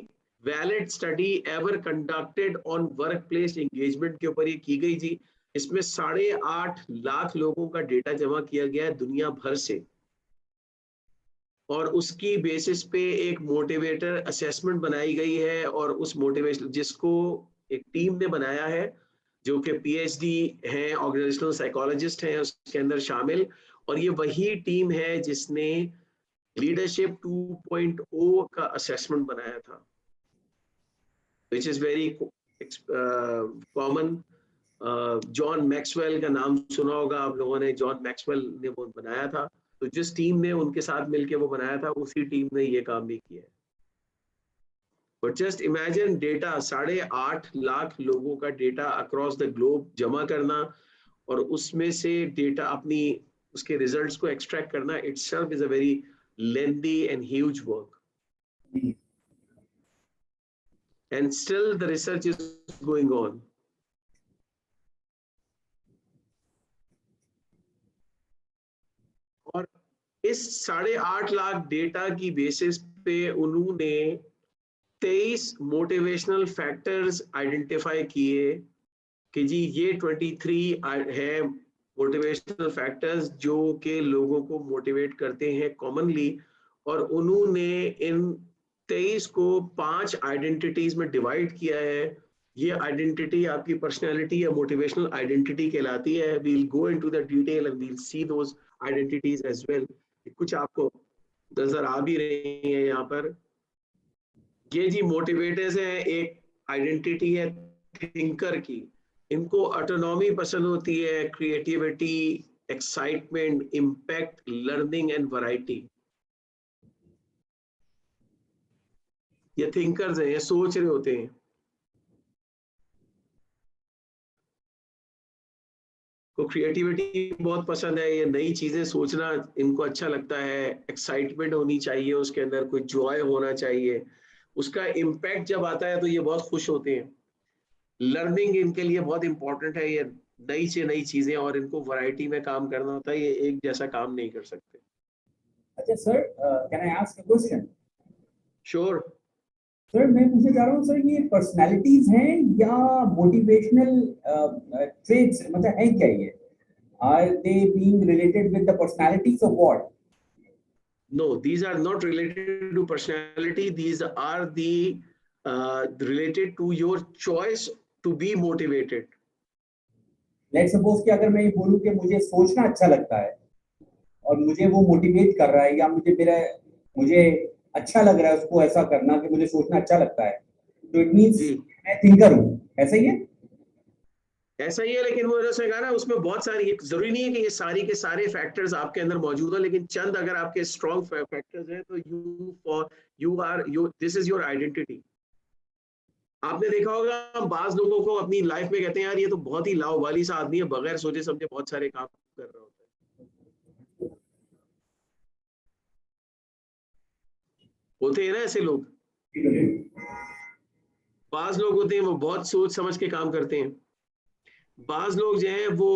valid study ever conducted on work place engagement के ऊपर ये की गई जी। इसमें 8.5 लाख लोगों का डेटा जमा किया गया है दुनिया भर से, और उसकी बेसिस पे एक मोटिवेटर असेसमेंट बनाई गई है। और उस मोटिवेशन जिसको एक टीम ने बनाया है, जो कि पीएचडी हैं, ऑर्गेनाइजेशनल साइकोलॉजिस्ट हैं उसके अंदर शामिल, और ये वही टीम है जिसने लीडरशिप 2.0 का असेसमेंट बनाया था, which is very common. John Maxwell का नाम सुना होगा आप लोगों ने, जॉन मैक्सवेल ने वो बनाया था। तो जिस टीम ने उनके साथ मिलके वो बनाया था, उसी टीम ने ये काम भी किया है। But just imagine data, 8.5 lakh लोगों का डेटा अक्रॉस द ग्लोब जमा करना और उसमें से डेटा अपनी उसके रिजल्ट्स को एक्सट्रैक्ट करना, itself is a very lengthy and huge work, and still the research is going on. और इस 8.5 लाख डेटा की बेसिस पे उन्होंने 23 मोटिवेशनल फैक्टर्स आइडेंटिफाई किए कि जी ये 23 है मोटिवेशनल फैक्टर्स जो कि लोगों को मोटिवेट करते हैं कॉमनली। और उन्होंने इन 23 को 5 आइडेंटिटीज में डिवाइड किया है। ये आइडेंटिटी आपकी पर्सनैलिटी या मोटिवेशनल आइडेंटिटी कहलाती है। We'll go into the detail and we'll see those identities as well. कुछ आपको नजर आ भी रही है यहाँ पर। ये जी मोटिवेटर्स है, एक आइडेंटिटी है थिंकर की। इनको ऑटोनॉमी पसंद होती है, creativity, excitement, impact, learning and variety. ये थिंकर्स हैं, ये सोच रहे होते हैं। को क्रिएटिविटी बहुत पसंद है, ये नई चीजें सोचना इनको अच्छा लगता है। एक्साइटमेंट होनी चाहिए उसके अंदर, कोई जॉय होना चाहिए। उसका इम्पैक्ट जब आता है तो ये बहुत खुश होते हैं। लर्निंग इनके लिए बहुत इंपॉर्टेंट है, ये नई से नई चीजें, और इनको वैरायटी में काम करना होता है, ये एक जैसा काम नहीं कर सकते। अच्छा sir, can I ask a question? Sure. Sir मैं पूछना चाह रहा हूँ सर, ये पर्सनालिटीज हैं या मोटिवेशनल ट्रेट्स, मतलब है क्या ये? Are they being related with the personalities of what? No, these are not related to personality. These are the related to your choice to be motivated. Let's suppose कि अगर मैं ये बोलूं कि मुझे सोचना अच्छा लगता है और मुझे वो मोटिवेट कर रहा है, या मुझे अच्छा लग रहा है उसको ऐसा करना कि मुझे सोचना अच्छा लगता है, तो इट मींस जी मैं थिंकर हूं, ऐसा ही है। ऐसा ही है, लेकिन वो जैसे कहा ना, उसमें बहुत सारी, जरूरी नहीं है कि ये सारी के सारे फैक्टर्स आपके अंदर मौजूद हो, लेकिन चंद अगर आपके स्ट्रॉन्ग फैक्टर्स हैं तो you this is your identity. आपने देखा होगा बाज लोगों को अपनी लाइफ में कहते हैं यार ये तो बहुत ही लावाली सा आदमी है, बगैर सोचे समझे बहुत सारे काम कर रहा होता है। होते हैं ना ऐसे लोग, बाज लोग होते हैं वो बहुत सोच समझ के काम करते हैं। बाज लोग जो है वो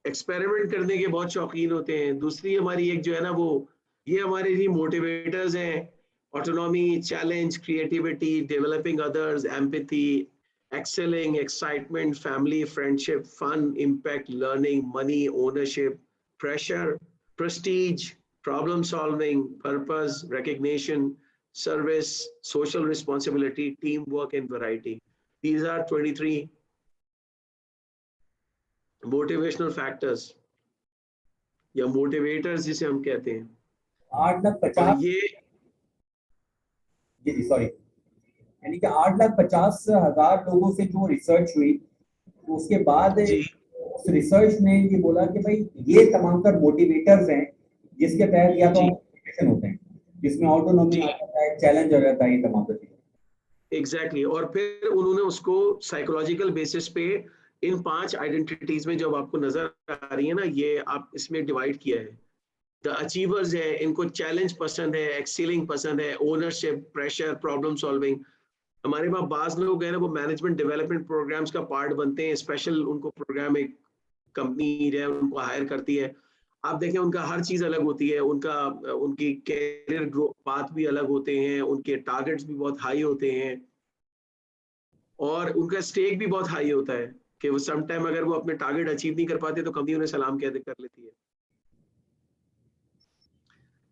एक्सपेरिमेंट करने के बहुत शौकीन होते हैं। दूसरी हमारी एक जो है ना वो, ये हमारे लिए मोटिवेटर्स हैं, autonomy, challenge, creativity, developing others, empathy, excelling, excitement, family, friendship, fun, impact, learning, money, ownership, pressure, prestige, problem solving, purpose, recognition, service, social responsibility, teamwork, and variety. These are 23 motivational factors या motivators जिसे हम कहते हैं। 8,50,000, और ये जी sorry, यानी कि 8,50,000 लोगों से जो रिसर्च हुई, तो उसके बाद जी उस रिसर्च ने ये बोला कि भाई ये तमाम तर मोटिवेटर्स हैं जिसके तहत या तो जी मोटिवेशन होते हैं, जिसमें ऑटोनॉमी जी आ जाता है, चैलेंज आ जाता है, ये तमाम चीजें। एग्जैक्टली और फिर उन्होंने उसको साइकोलॉजिकल बेसिस पे इन 5 आइडेंटिटीज में जब आपको नजर आ रही है ना, ये आप इसमें डिवाइड किया है। द अचीवर्स है, इनको चैलेंज पसंद है, एक्सीलिंग पसंद है, ओनरशिप, प्रेशर, प्रॉब्लम सॉल्विंग। हमारे पास बाज लोग हैं ना वो मैनेजमेंट डेवलपमेंट प्रोग्राम्स का पार्ट बनते हैं, स्पेशल उनको प्रोग्राम एक कंपनी जो है उनको हायर करती है। आप देखें उनका हर चीज अलग होती है, उनकी कैरियर ग्रोथ पाथ भी अलग होते हैं, उनके टारगेट्स भी बहुत हाई होते हैं और उनका स्टेक भी बहुत हाई होता है कि वो सम टाइम अगर वो अपने टारगेट अचीव नहीं कर पाते तो कंपनी उन्हें सलाम कह कर लेती है।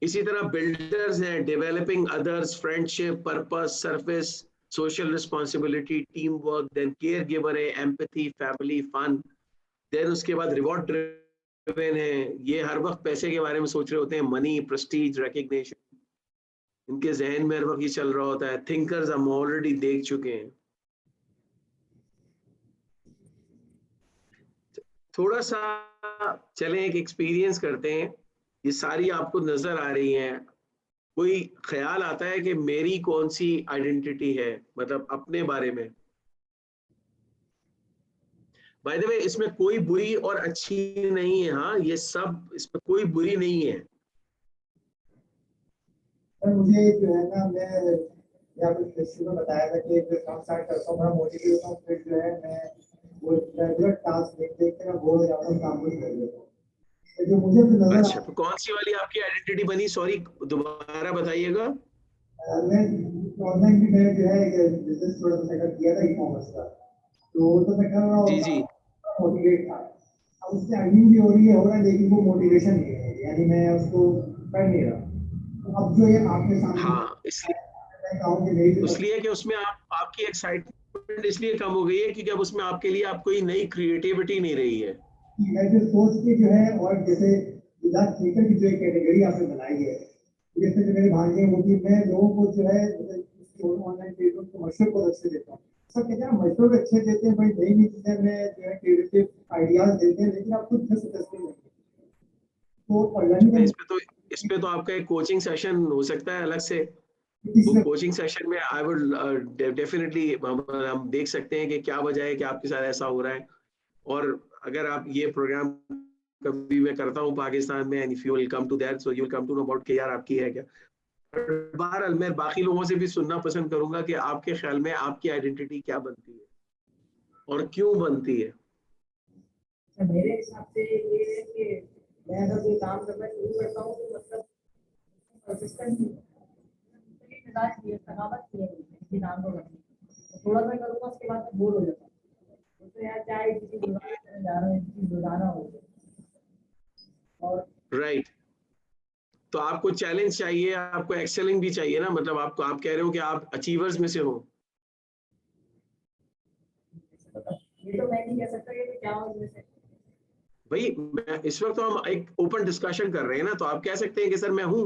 इसी तरह बिल्डर्स हैं, developing others, friendship, purpose, service, social responsibility, team work, then care giver है, एम्पैथी, फैमिली, फन, देन उसके बाद रिवॉर्ड ड्रिवन है, ये हर वक्त पैसे के बारे में सोच रहे होते हैं, मनी, प्रेस्टीज, रिकग्निशन, इनके जहन में हर वक्त ये चल रहा होता है। थिंकर्स हम ऑलरेडी देख चुके हैं। थोड़ा सा चलें एक एक्सपीरियंस करते हैं। ये सारी आपको नजर आ रही हैं, कोई ख्याल आता है कि मेरी कौन सी आइडेंटिटी है, मतलब अपने बारे में। बाय द वे इसमें कोई बुरी और अच्छी नहीं है, हाँ ये सब, इसमें कोई बुरी नहीं है। सर मुझे जो है ना, मैं आपको शुरू में बताया था कि जो काम स्टार्ट करता हूँ, बड़ा मोटिवेट होता हूँ, फिर जो है मैं वो रेगुलर टास्क देख देख के मैं बोर हो जाता हूँ, काम को नहीं कर लेता हूँ। तो जो मुझे तो नजर अच्छा तो कौन सी वाली आपकी आइडेंटिटी बनी, सॉरी दोबारा बताइएगा। मैं ऑनलाइन भी मैं जो है बिजनेस थोड़ा सा सेटअप किया था ई-कॉमर्स का, तो मैं कर रहा जी होता जी मोटिवेट था। अब उससे अर्निंग भी हो रहा है लेकिन वो मोटिवेशन नहीं है, यानी मैं उसको कर नहीं रहा। तो अब जो ये आपके सामने हाँ, इसलिए मैं कहूँ कि मेरी जो इसलिए कि उसमें आपकी एक्साइटमेंट इसलिए कम हो गई है क्योंकि अब उसमें आपके लिए आप कोई नई क्रिएटिविटी नहीं रही है। मैं जो सोच के जो है, और जैसे विदाउट थिंकर की जो एक कैटेगरी आपने बनाई है, जैसे जो मेरे भांजे हैं वो भी, मैं लोगों को जो है ऑनलाइन पेज को मशहूर को अच्छे देता हूँ। सब कहते हैं मशहूर अच्छे देते हैं भाई, नई नई चीजें में जो है क्रिएटिव आइडियाज देते हैं, लेकिन आप खुद से करते नहीं। तो लर्निंग इस पे तो आपका एक कोचिंग सेशन हो सकता है अलग से। वो इसमें कोचिंग सेशन में आई वुड डेफिनेटली हम देख सकते हैं कि क्या वजह है कि आपके साथ ऐसा हो रहा है। और अगर आप ये प्रोग्राम कभी मैं करता हूँ पाकिस्तान में, and if you will come to that so you will come to know about कि यार आपकी है क्या। बहरहाल मैं बाकी लोगों से भी सुनना पसंद करूंगा कि आपके ख्याल में आपकी आइडेंटिटी क्या बनती है और क्यों बनती है। मेरे हिसाब से ये है कि मैं अगर कोई काम करना शुरू करता हूँ तो मतलब कंसिस्टेंट मिजाज की है, थकावट की है किसी काम को करने तो थोड़ा सा करूँगा उसके बाद मैं बोर हो जाता हूँ। तो यार क्या है, किसी गुजारा जा रहा है, किसी गुजारा हो और राइट तो आपको चैलेंज चाहिए, आपको एक्सेलिंग भी चाहिए ना, मतलब आपको, आप कह रहे हो कि आप अचीवर्स में से हो। ये तो मैं नहीं कह सकता कि क्या हो इसमें से। भाई मैं इस वक्त तो हम एक ओपन डिस्कशन कर रहे हैं ना, तो आप कह सकते हैं कि सर मैं हूँ।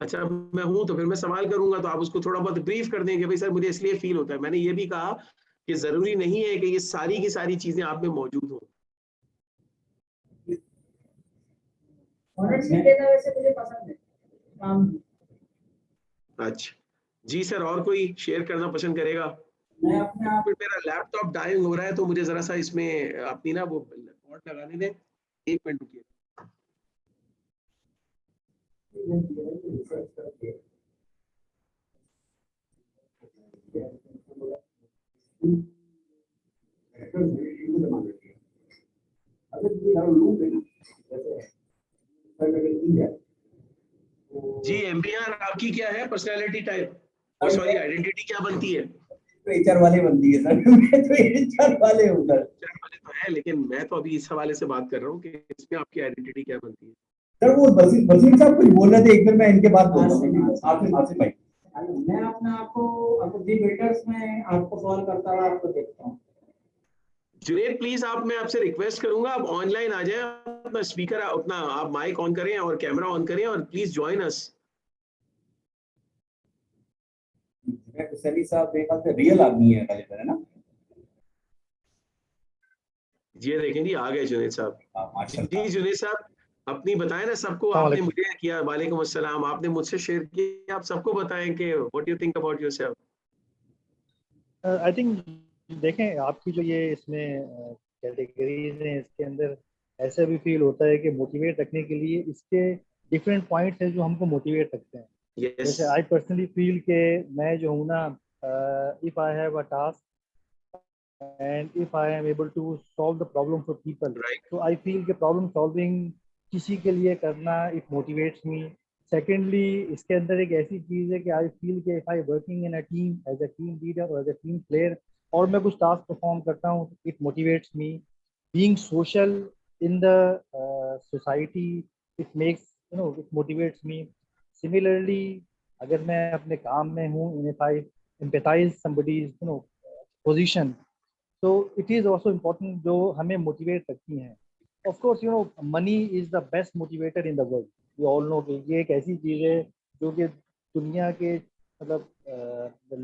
अच्छा मैं हूँ तो फिर मैं सवाल करूंगा, तो आप उसको थोड़ा बहुत ब्रीफ कर देंगे, भाई सर मुझे इसलिए फील होता है। मैंने ये भी कहा कि जरूरी नहीं है कि ये सारी की सारी चीजें आप में मौजूद हो। ऑनरशिप लेना वैसे मुझे पसंद है काम की। अच्छा जी सर, और कोई शेयर करना पसंद करेगा? मैं अपने आप फिर मेरा लैपटॉप डाइंग हो रहा है, तो मुझे जरा सा इसमें अपनी ना वो कॉर्ड लगाने दें। 1 मिनट रुकिए। रिसर्च करके जी एमबीआर आपकी क्या है पर्सनालिटी टाइप, सॉरी आइडेंटिटी क्या बनती है? तो एचआर वाले बनती है सर। मैं तो एचआर वाले हूँ सर। HR वाले तो है, लेकिन मैं तो अभी इस हवाले से बात कर रहा हूँ कि इसमें आपकी आइडेंटिटी क्या बनती है। सर वो वसीम साहब कुछ बोल रहे थे, एक बार मैं इनके बात बोल रहा हूँ। आसिफ भाई, मैं अपने आप को अपनी बिल्डर्स में आपको सॉल्व करता हुआ आपको देखता हूँ। जुनेद प्लीज आप, मैं आपसे रिक्वेस्ट करूंगा आप ऑनलाइन आ जाएं, अपना स्पीकर अपना आप माइक ऑन करें और कैमरा ऑन करें और प्लीज ज्वाइन अस। सली साहब मेरे ख्याल से रियल आदमी है गालिब, है ना? ये देखें जी, आ गए जुनेद साहब। माशाल्लाह। जी जुनेद साहब अपनी बताएं ना सबको, आपने मुझे किया, वालेकुम अस्सलाम, आपने मुझसे शेयर किया, आप सबको बताएं कि what you think about yourself. I think देखें आपकी जो ये इसमें कैटेगरीज हैं, इसके अंदर ऐसा भी फील होता है कि मोटिवेट रखने के लिए इसके डिफरेंट पॉइंट्स हैं जो हमको मोटिवेट रखते हैं। यस जैसे आई पर्सनली फील के मैं जो हूँ ना, if I have a task and if I am able to solve the problem for people, right so I feel कि problem solving किसी के लिए करना it motivates me. Secondly, इसके अंदर एक ऐसी चीज़ है कि I feel कि if I working in a team as a team leader or as a team player और मैं कुछ task perform करता हूँ, it motivates me. Being social in the society, it makes, you know, it motivates me. Similarly, अगर मैं अपने काम में हूँ and if I empathize somebody's, you know, position, so it is also important जो हमें मोटिवेट रखती हैं. Of course, you know, money is the best motivator in the world. We all know कि ये एक ऐसी चीज़ है जो कि दुनिया के मतलब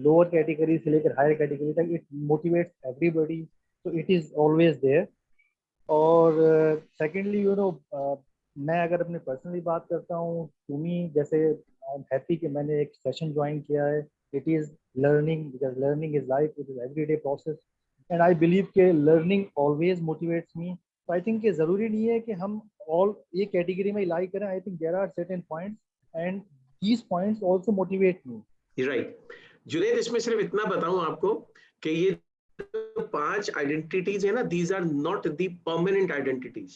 लोअर कैटेगरी से लेकर हायर कैटेगरी तक it motivates everybody, so it is always there. और सेकेंडली यू नो, मैं अगर अपने पर्सनली बात करता हूँ, टू मी जैसे आई एम हैप्पी कि मैंने एक सेशन ज्वाइन किया है. It is learning, because learning is life, it is everyday process and I believe के लर्निंग ऑलवेज मोटिवेट्स मी. तो आई थिंक कि ज़रूरी नहीं है कि हम ऑल एक कैटेगरी में लाई करें. I think there are certain points and these points also motivate me. Right Junaid, इसमें सिर्फ इतना बताऊं आपको कि ये 5 आइडेंटिटीज है ना, these are not the permanent identities.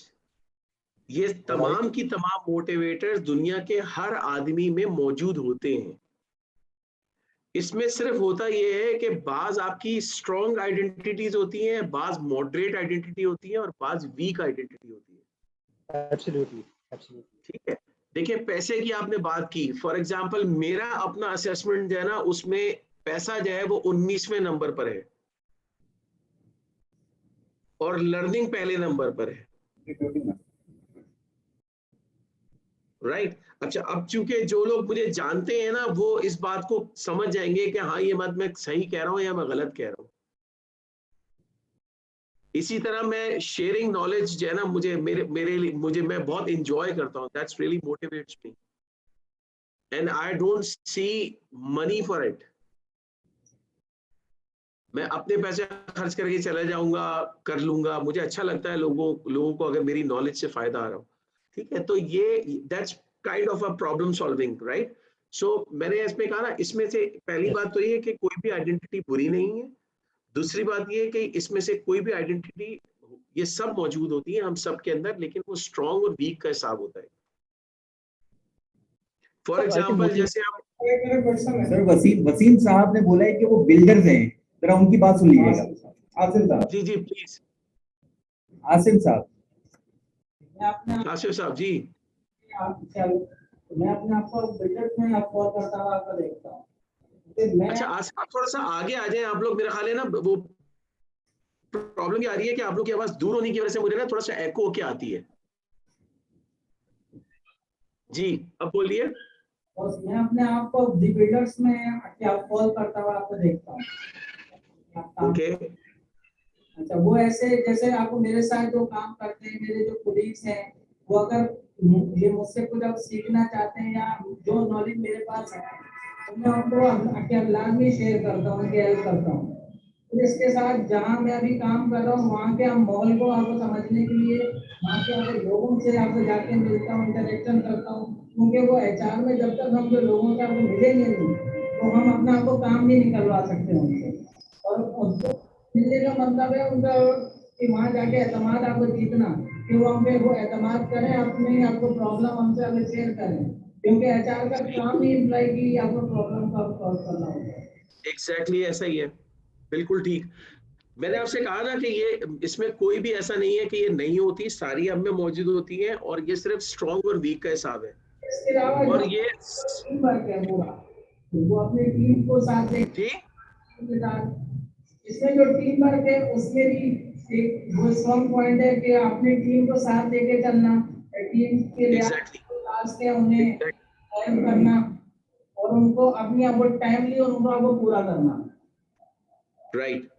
ये तमाम की तमाम मोटिवेटर्स दुनिया के हर आदमी में मौजूद होते हैं. इसमें सिर्फ होता यह है कि बाज आपकी स्ट्रॉन्ग आइडेंटिटीज होती हैं, बाज मॉडरेट आइडेंटिटी होती है और बाज वीक आइडेंटिटी होती है. Absolutely, absolutely. ठीक है, देखिए पैसे की आपने बात की, फॉर एग्जांपल मेरा अपना असेसमेंट जो है ना, उसमें पैसा जो है वो 19वें नंबर पर है और लर्निंग पहले नंबर पर है. राइट अच्छा, अब चूंकि जो लोग मुझे जानते हैं ना, वो इस बात को समझ जाएंगे कि हाँ ये बात मैं सही कह रहा हूँ या मैं गलत कह रहा हूँ. इसी तरह मैं शेयरिंग नॉलेज जो है ना, मुझे मेरे लिए मैं बहुत इंजॉय करता हूँ. That's really motivates me and I don't see money for it. मैं अपने पैसे खर्च करके चला जाऊंगा, कर लूंगा, मुझे अच्छा लगता है लोगों को अगर मेरी नॉलेज से फायदा आ रहा हो. ठीक है, तो ये that's kind of a problem solving, right. So मैंने इसमें कहा ना, इसमें से पहली बात तो ये है कि कोई भी आइडेंटिटी बुरी नहीं है. दूसरी बात ये है कि इसमें से कोई भी आइडेंटिटी, ये सब मौजूद होती है हम सब के अंदर, लेकिन वो स्ट्रॉन्ग और वीक का हिसाब होता है. फॉर एग्जाम्पल जैसे आप सर वसीम साहब ने बोला है कि वो बिल्डर्स हैं, जरा उनकी बात सुन लीजिएगा. आसिफ साहब. जी जी प्लीज. आसिफ साहब. आसिफ साहब जी. तो मैं अपने आप को बिल्डर्स में आप कॉल करता हुआ आपको देखता हूँ। तो मैं अच्छा, आप थोड़ा सा आगे आ जाएं आप लोग, मेरा ख्याल है ना वो प्रॉब्लम ये आ रही है कि आप लोग की आवाज दूर होने की वजह से मुझे ना थोड़ा सा एको होके आती है। जी, अब बोलिए। और मैं अपने आप को दी बिल्डर्स में आप कॉल करता हुआ आपको देखता हूँ। आप काम ओके, अच्छा, वो ऐसे जैसे आपको मेरे साथ जो काम करते हैं, मेरे जो कोलीग्स हैं, वो अगर ये मुझसे कुछ अब सीखना चाहते हैं या जो नॉलेज मेरे पास है, तो मैं उनको लाजमी शेयर करता हूँ, उनकी हेल्प करता हूँ। तो इसके साथ जहाँ मैं अभी काम कर रहा हूँ, वहाँ के हम माहौल को आपको समझने के लिए वहाँ के अगर लोगों से आपको जाके मिलता हूँ, इंटरेक्शन करता हूँ, क्योंकि वो HR में जब तक हम जो लोगों से आपको मिलेंगे नहीं, तो हम अपना आपको काम नहीं निकलवा सकते उनसे। और उनको मिलने का मतलब है उनका कि वहाँ जाके एतमाद आपको जीतना, कि वो हम पे वो एतमाद करें, अपने आपको प्रॉब्लम हमसे अगर शेयर करें, क्योंकि HR का काम ही इम्प्लाई की आपको प्रॉब्लम का सॉल्व करना होता है। एग्जैक्टली ऐसा ही है, बिल्कुल ठीक। मैंने आपसे कहा ना कि ये इसमें कोई भी ऐसा नहीं है कि ये नहीं होती, सारी हम में मौजूद होती है, और ये सिर्फ स्ट्रॉन्ग और वीक का हिसाब है। इसके अलावा और जो ये टीम वर्क है पूरा, तो वो अपनी टीम को साथ जी, के साथ इसमें जो टीम वर्क है उसमें भी एक वो स्ट्रॉन्ग पॉइंट है कि अपनी टीम को साथ लेके चलना, टीम के लिए एग्जैक्टली टास्क है उन्हें टाइम करना और उनको अपनी आपको टाइमली और उनको आपको पूरा करना। राइट।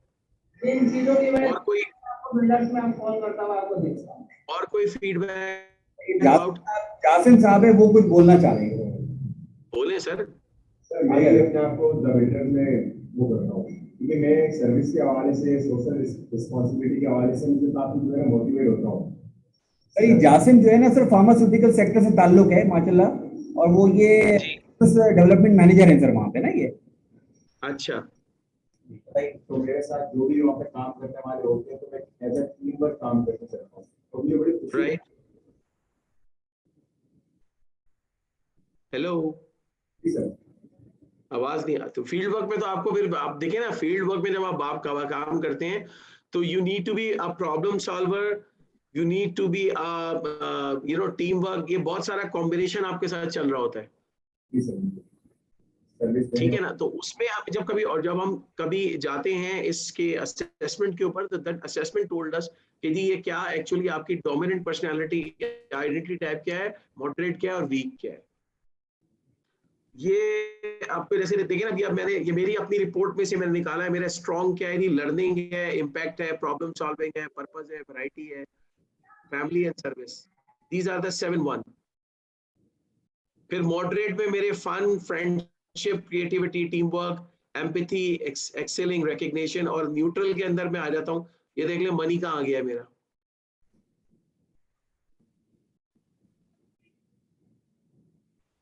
इन चीजों की वजह और कोई से आपको बिल्डर्स में हम कॉल करता हुआ आपको देखता हूँ। और कोई फीडबैक अबाउट? जासिम साहब है, वो कुछ बोलना चाह रहे हैं। बोले सर। सर मैं अपने आप को द बिल्डर में वो करता हूँ, क्योंकि मैं सर्विस के हवाले से, सोशल रिस्पॉन्सिबिलिटी के हवाले से मुझे काफी जो है मोटिवेट होता हूँ। भाई जासिम जो है ना सर फार्मास्यूटिकल सेक्टर से ताल्लुक है माशाल्लाह, और वो ये जी, डेवलपमेंट मैनेजर है सर वहाँ पे ना ये। अच्छा, तो मेरे साथ जो भी वहाँ पे काम करने वाले होते हैं, तो मैं एज ए टीम वर्क काम करके चलता हूँ, तो मुझे बड़ी खुशी राइट। हेलो, होती है सर। आवाज नहीं आती। फील्ड वर्क में तो आपको फिर आप देखिए ना, फील्ड वर्क में जब आप काम करते हैं तो you need to be a problem solver, you need to be team work, ये बहुत सारा कॉम्बिनेशन आपके साथ चल रहा होता है। जी सर, सर्विस ठीक देने है ना, तो उसमें आप जब हम कभी जाते हैं इसके असेसमेंट के ऊपर, तो दैट असेसमेंट टोल्ड अस कि जी ये क्या एक्चुअली आपकी डोमिनेंट पर्सनालिटी आइडेंटिटी टाइप क्या है, मॉडरेट क्या है और वीक क्या है। ये आपको जैसे देखिए ना, अभी अब मैंने ये मेरी अपनी रिपोर्ट में से मैंने निकाला है, मेरा स्ट्रॉन्ग क्या है, लर्निंग है, इम्पैक्ट है, प्रॉब्लम सॉल्विंग है, पर्पस है, वैरायटी है, family and service. These are the 7 1। फिर मॉडरेट में मेरे fun, friendship, creativity, team work, empathy, excelling, recognition, और न्यूट्रल के अंदर मैं आ जाता हूँ। ये देख ले मनी कहाँ आ गया मेरा।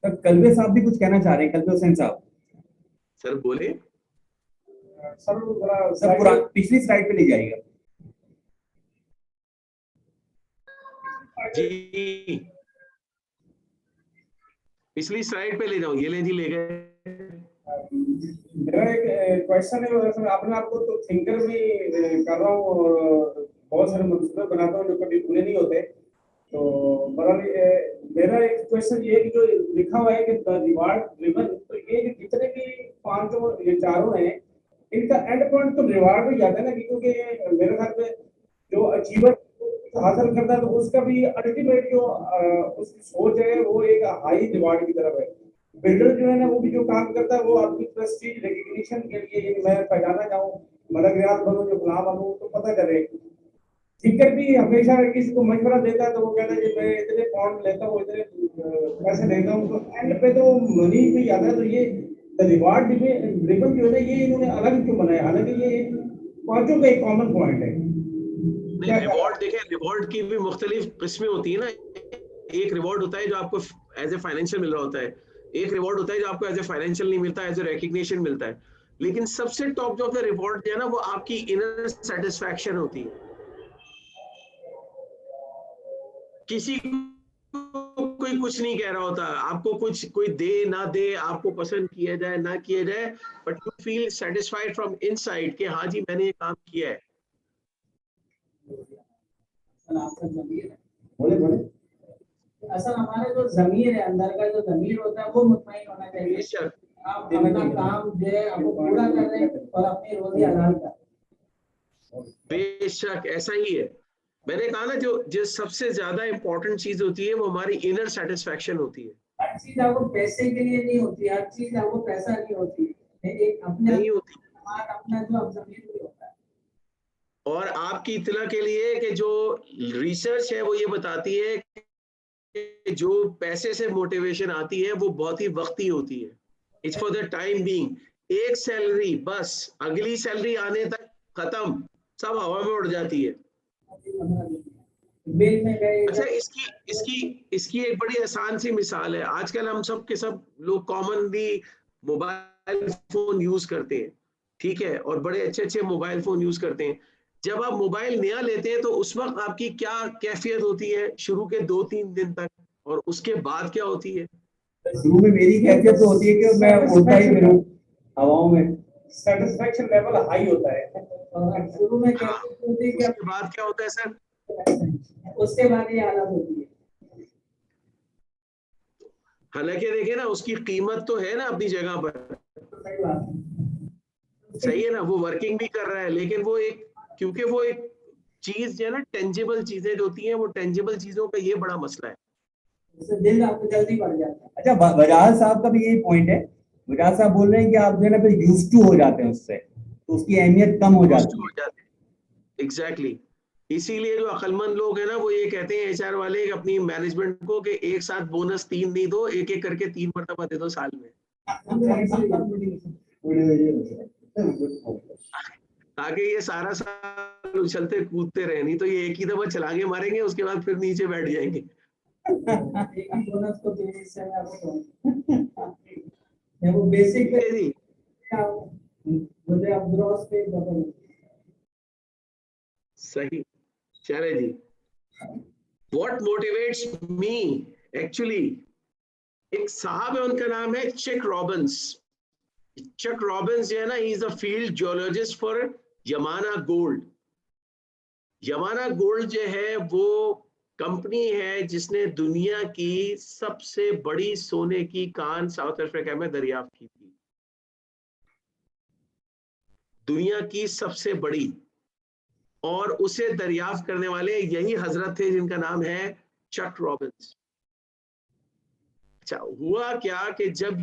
सर कलवे साहब भी कुछ कहना चाह रहे हैं, कलवे हुसैन साहब। सर बोले। सर जरा सर पूरा पिछली स्लाइड पे ले जाइएगा। जी, पिछली स्लाइड पे ले जाओ, ये ले जी, ले गए। मेरा एक क्वेश्चन है सर, अपने आप को तो थिंकर भी कर रहा हूँ और बहुत सारे मंसूबे बनाता हूँ जो कभी पूरे नहीं होते। तो मेरा एक क्वेश्चन ये है कि जो लिखा हुआ है कि द रिवार्ड ड्रिवन, तो ये जितने भी पांचों ये चारों हैं, इनका एंड पॉइंट तो रिवार्ड ही जाता है ना, क्योंकि मेरे ख्याल में जो अचीवर हासिल करता है तो उसका भी अल्टीमेट जो उसकी सोच है वो एक हाई रिवार्ड की तरफ है। बिल्डर जो है ना, वो भी जो काम करता है वो अपनी प्रेस्टीज रिकग्निशन के लिए, मैं पहचाना चाहूँ, मदद बनूं, जो गुलाम बनूं, तो पता चले। थिंकर भी हमेशा किसी को मशवरा देता है तो वो कहता है कि मैं इतने पाउंड लेता हूँ, इतने पैसे लेता हूँ, तो एंड पे तो मनी पे आता है। तो ये रिवार्ड ड्रिवन जो है ये इन्होंने अलग क्यों बनाया, हालांकि ये पांचों का एक कॉमन पॉइंट है। नहीं, रिवॉर्ड देखें, रिवॉर्ड की भी मुख्तलिफ किस्में होती है ना। एक रिवॉर्ड होता है जो आपको एज ए फाइनेंशियल मिल रहा होता है, एक रिवॉर्ड होता है जो आपको एज ए फाइनेंशियल नहीं मिलता, एज ए रिकग्निशन मिलता है। लेकिन सबसे टॉप जो रिवॉर्ड जो है ना, वो आपकी इनर सेटिस्फैक्शन होती है। किसी को कोई कुछ नहीं कह रहा होता, आपको कुछ कोई दे ना दे, आपको पसंद किया जाए ना किया जाए, but you feel satisfied from inside कि हाँ जी मैंने ये काम किया है। बोले बोले। असल हमारा जो जमीर है, अंदर का जो जमीर होता है, वो मुतमईन होना चाहिए। बेशक आप अपना काम जो है आपको पूरा कर रहे हैं और अपनी रोजी हलाल कर रहे हैं। बेशक ऐसा ही है। मैंने कहा ना, जो सबसे ज्यादा इंपॉर्टेंट चीज होती है वो हमारी इनर सेटिस्फैक्शन होती है। हर चीज आपको पैसे के लिए नहीं होती, हर चीज आपको पैसा नहीं होती है, एक अपने नहीं होती। अपना जो अब जमीर भी होता है। और आपकी इत्तला के लिए कि जो रिसर्च है वो ये बताती है कि जो पैसे से मोटिवेशन आती है वो बहुत ही वक्ती होती है। It's for the time being. एक सैलरी, बस अगली सैलरी आने तक खत्म, सब हवा में उड़ जाती है। बिल में गए अच्छा, इसकी इसकी इसकी एक बड़ी आसान सी मिसाल है। आजकल हम सब के सब लोग कॉमनली मोबाइल फोन यूज करते हैं, ठीक है, और बड़े अच्छे अच्छे मोबाइल फोन यूज करते हैं। जब आप मोबाइल नया लेते हैं तो उस वक्त आपकी क्या कैफियत होती है शुरू के 2-3 दिन तक, और उसके बाद क्या होती है? शुरू में मेरी कैफियत तो होती है कि मैं उड़ता ही फिरूं हवाओं में, सेटिस्फेक्शन लेवल हाई होता है। और शुरू में हाँ, कैसे होती है कि उसके बाद क्या होता है सर? उसके बाद ये हालत होती है। हालांकि देखिए ना, उसकी कीमत तो है ना अपनी जगह पर, सही बात है। सही है ना, वो वर्किंग भी कर रहा है, लेकिन वो एक, क्योंकि वो एक चीज जो है ना, टेंजिबल चीजें जो होती हैं, वो टेंजिबल चीजों का ये बड़ा मसला है। उससे दिल आपको जल्दी बढ़ जाता है। अच्छा, वजाहत साहब का भी यही पॉइंट है। वजाहत साहब बोल रहे हैं कि आप जो है ना फिर यूज टू हो जाते हैं उससे, तो उसकी अहमियत कम हो Used to जाती हो है। जाते हैं, एग्जैक्टली। इसीलिए जो अक्लमंद लोग हैं ना, वो ये कहते हैं एचआर वाले अपनी मैनेजमेंट को कि एक साथ बोनस 3 नहीं दो, एक एक करके 3 मरतबा दे दो साल में, ताकि ये सारा साल उछलते कूदते रहे। नहीं तो ये एक ही दफा छलांगे मारेंगे, उसके बाद फिर नीचे बैठ जाएंगे। एक बोनस को देने से वो बेसिक ठीक है जी, मुझे अब ग्रॉस पे बदल सही। चले जी, व्हाट मोटिवेट्स मी एक्चुअली, एक साहब है, उनका नाम है चेक रॉबिन्स। चक रॉबिन्स जो है ना, he is a field geologist for Yamana Gold. Yamana Gold जो है वो कंपनी है जिसने दुनिया की सबसे बड़ी सोने की कान साउथ अफ्रीका में दरियाफ्त की थी। दुनिया की सबसे बड़ी, और उसे दरियाफ्त करने वाले यही हजरत थे जिनका नाम है चक रॉबिन्स। अच्छा, हुआ क्या कि जब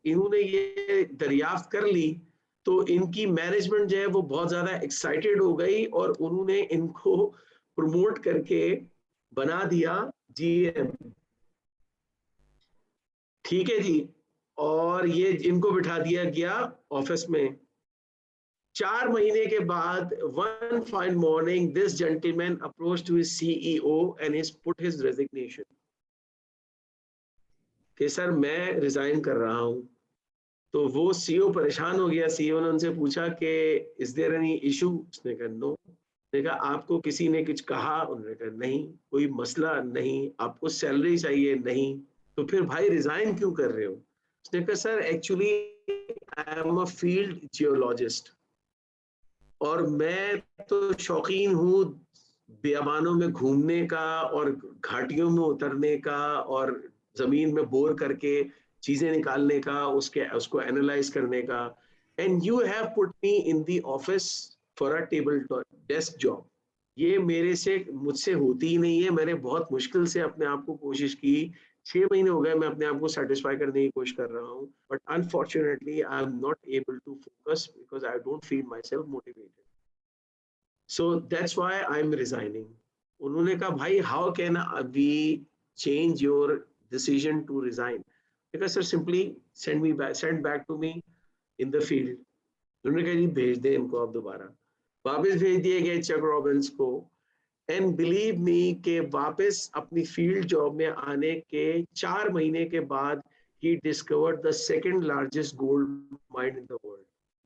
इन्होंने ये दरियाफ्त कर ली, तो इनकी मैनेजमेंट जो है वो बहुत ज्यादा एक्साइटेड हो गई, और उन्होंने इनको प्रमोट करके बना दिया जीएम। ठीक है जी, और ये इनको बिठा दिया गया ऑफिस में। 4 महीने के बाद, one fine morning, this gentleman approach to his CEO and his put his resignation कि सर मैं रिजाइन कर रहा हूं। तो वो सीईओ परेशान हो गया। सीईओ ने उनसे पूछा कि इज देयर एनी इशू? उसने कहा नो। उसने कहा आपको किसी ने कुछ कहा? उन्होंने कहा नहीं। कोई मसला नहीं? आपको सैलरी चाहिए? नहीं। तो फिर भाई रिजाइन क्यों कर रहे हो? उसने कहा sir actually I am a field geologist, और मैं तो शौकीन हूँ बियाबानों में घूमने का, और घाटियों में उतरने का, और जमीन में बोर करके चीजें निकालने का, उसको एनालाइज करने का। And you have put me in the office for a table desk job. ये मुझसे होती ही नहीं है। मैंने बहुत मुश्किल से अपने आप को कोशिश की, 6 महीने हो गए मैं अपने आप को सेटिस्फाई करने की कोशिश कर रहा हूँ, but unfortunately I am not able to focus because I don't feel my self motivated, so that's why I am resigning. उन्होंने कहा भाई how can we change your decision to resign? Because sir simply send back to me in the field. उन्होंने कहा जी भेज दें इनको आप दोबारा। वापस भेज दिए गए चक रॉबिन्स को, एंड बिलीव मी के वापस अपनी फील्ड जॉब में आने के 4 महीने के बाद he discovered the second largest gold mine in the world.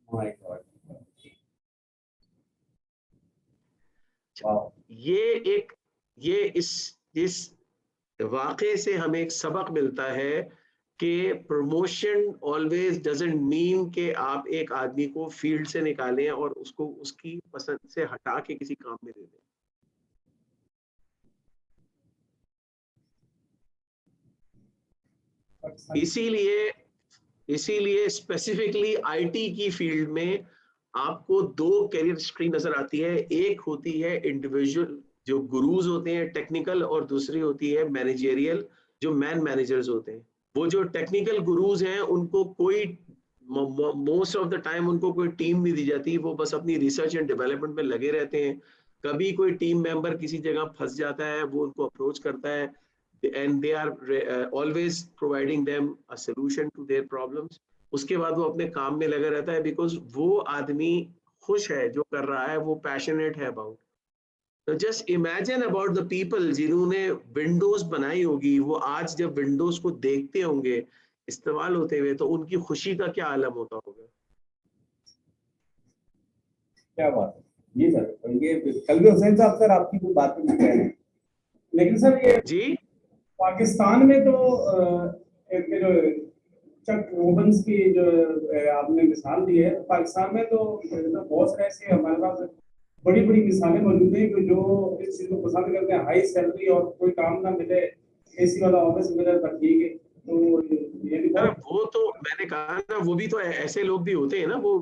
My God, wow. ये इस वाक़े से हमें एक सबक मिलता है कि प्रमोशन ऑलवेज डजंट मीन कि आप एक आदमी को फील्ड से निकालें और उसको उसकी पसंद से हटा के किसी काम में दे दें। इसीलिए स्पेसिफिकली आईटी की फील्ड में आपको दो कैरियर स्ट्रीम नजर आती है। एक होती है इंडिविजुअल जो गुरुज होते हैं टेक्निकल, और दूसरी होती है मैनेजरियल जो मैन मैनेजर्स होते हैं। वो जो टेक्निकल गुरुज हैं उनको कोई मोस्ट ऑफ द टाइम उनको कोई टीम नहीं दी जाती, वो बस अपनी रिसर्च एंड डेवलपमेंट में लगे रहते हैं। कभी कोई टीम मेंबर किसी जगह फंस जाता है, वो उनको अप्रोच करता है and they are always providing them a solution to their problems। उसके बाद वो अपने काम में लगा रहता है, बिकॉज वो आदमी खुश है जो कर रहा है, वो पैशनेट है अबाउट। तो just imagine about the people जिन्होंने विंडोज बनाई होगी, वो आज जब विंडोज को देखते होंगे इस्तेमाल होते हुए, तो उनकी खुशी का क्या आलम होता होगा। क्या बात है जी सर। और ये कलवी हुसैन साहब सर आपकी कोई बात नहीं कह रहे हैं, लेकिन सर ये जी पाकिस्तान में तो एक जो चक रोबन्स की जो आपने मिसाल दी है, पाकिस्तान में तो बहुत सारे ऐसे हमारे पास बड़ी बड़ी मिसालें मौजूद हैं कि जो इस चीज को पसंद करते हैं, हाई सैलरी और कोई काम ना मिले, एसी वाला ऑफिस मिले तो ठीक है। तो ये भी वो तो मैंने कहा ना, वो भी तो ऐसे लोग भी होते हैं ना। वो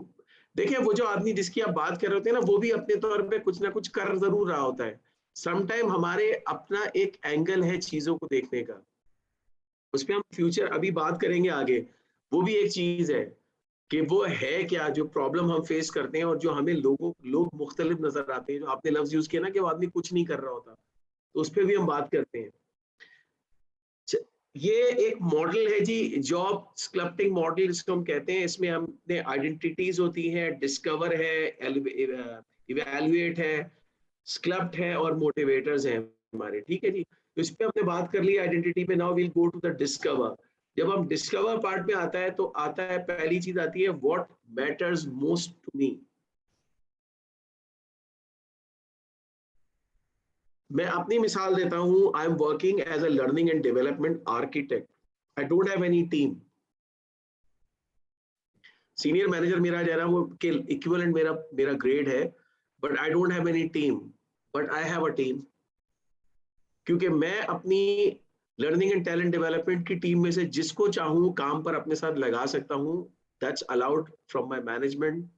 देखिए, वो जो आदमी जिसकी आप बात कर रहे होते हैं ना, वो भी अपने तौर पे कुछ ना कुछ कर जरूर रहा होता है। समटाइम हमारे अपना एक एंगल है चीजों को देखने का, उस पर हम फ्यूचर अभी बात करेंगे आगे। वो भी एक चीज है कि वो है क्या जो प्रॉब्लम हम फेस करते हैं और जो हमें लोग मुख्तलिफ नजर आते हैं। जो आपने लफ्ज यूज किया ना कि वो आदमी कुछ नहीं कर रहा होता, तो उस पर भी हम बात करते हैं। ये एक मॉडल है जी, जॉब स्क्लप्टिंग मॉडल इसको हम कहते हैं। इसमें हमने आइडेंटिटीज होती हैं, डिस्कवर है, इवैल्यूएट है, स्क्लप्ट है और मोटिवेटर्स हैं हमारे। ठीक है जी, तो इस पे हमने बात कर ली आइडेंटिटी पे। Now we'll go to the discover. जब हम डिस्कवर पार्ट पे आता है, तो आता है पहली चीज आती है what matters most to me. मैं अपनी मिसाल देता हूं। I am working as a learning and development architect. I don't have any team. Senior manager मेरा जो है ना, वो के इक्विवेलेंट मेरा ग्रेड है, but I don't have any team. But I have a team, क्योंकि मैं अपनी लर्निंग एंड टैलेंट डेवलपमेंट की टीम में से जिसको चाहूँ काम पर अपने साथ लगा सकता हूँ। That's allowed from my management.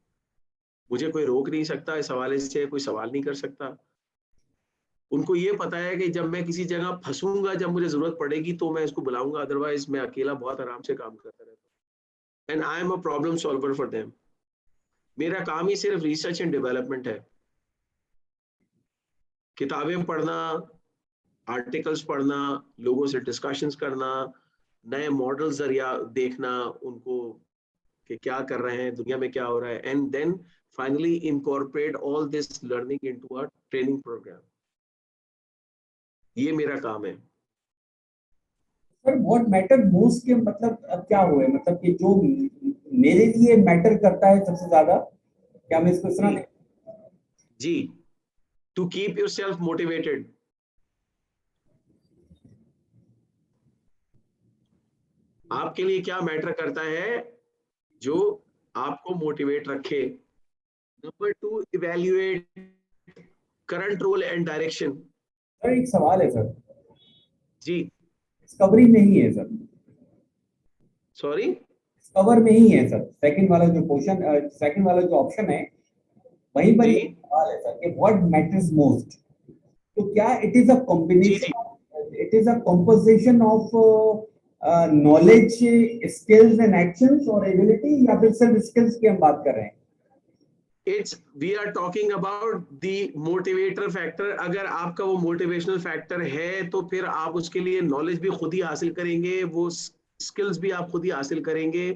मुझे कोई रोक नहीं सकता, इस हवाले से कोई सवाल नहीं कर सकता। उनको ये पता है कि जब मैं किसी जगह फंसूंगा, जब मुझे जरूरत पड़ेगी तो मैं इसको बुलाऊंगा, अदरवाइज मैं अकेला बहुत आराम से काम करता रहता हूँ। And I am a problem solver for them. मेरा काम ही सिर्फ रिसर्च एंड डेवलपमेंट है। किताबें पढ़ना, आर्टिकल्स पढ़ना, लोगों से डिस्कशंस करना, नए मॉडल जरिया देखना उनको कि क्या कर रहे हैं, दुनिया में क्या हो रहा है, and then finally incorporate all this learning into a training programme. ये मेरा काम है। सर व्हाट मैटर मोस्ट के मतलब अब क्या हुआ है, मतलब कि जो मेरे लिए मैटर करता है सबसे ज्यादा, क्या मैं इसको इस तरह जी, टू कीप योरसेल्फ मोटिवेटेड। आपके लिए क्या मैटर करता है जो आपको मोटिवेट रखे। Number 2, evaluate current role and direction. Sir एक सवाल है सर, जी डिस्कवरी में ही है सर, सॉरी, डिस्कवर में ही है सर। सेकंड वाला जो क्वेश्चन, सेकंड वाला जो ऑप्शन है, वहीं पर ये सवाल है सर कि व्हाट मैटर्स मोस्ट। तो क्या it is a combination, it is a composition of knowledge, skills and actions और एबिलिटी, या फिर सिर्फ स्किल्स की हम बात कर रहे हैं? We are talking about the motivator factor. अगर आपका वो मोटिवेशनल फैक्टर है, तो फिर आप उसके लिए नॉलेज भी खुद ही हासिल करेंगे, वो स्किल्स भी आप खुद ही हासिल करेंगे।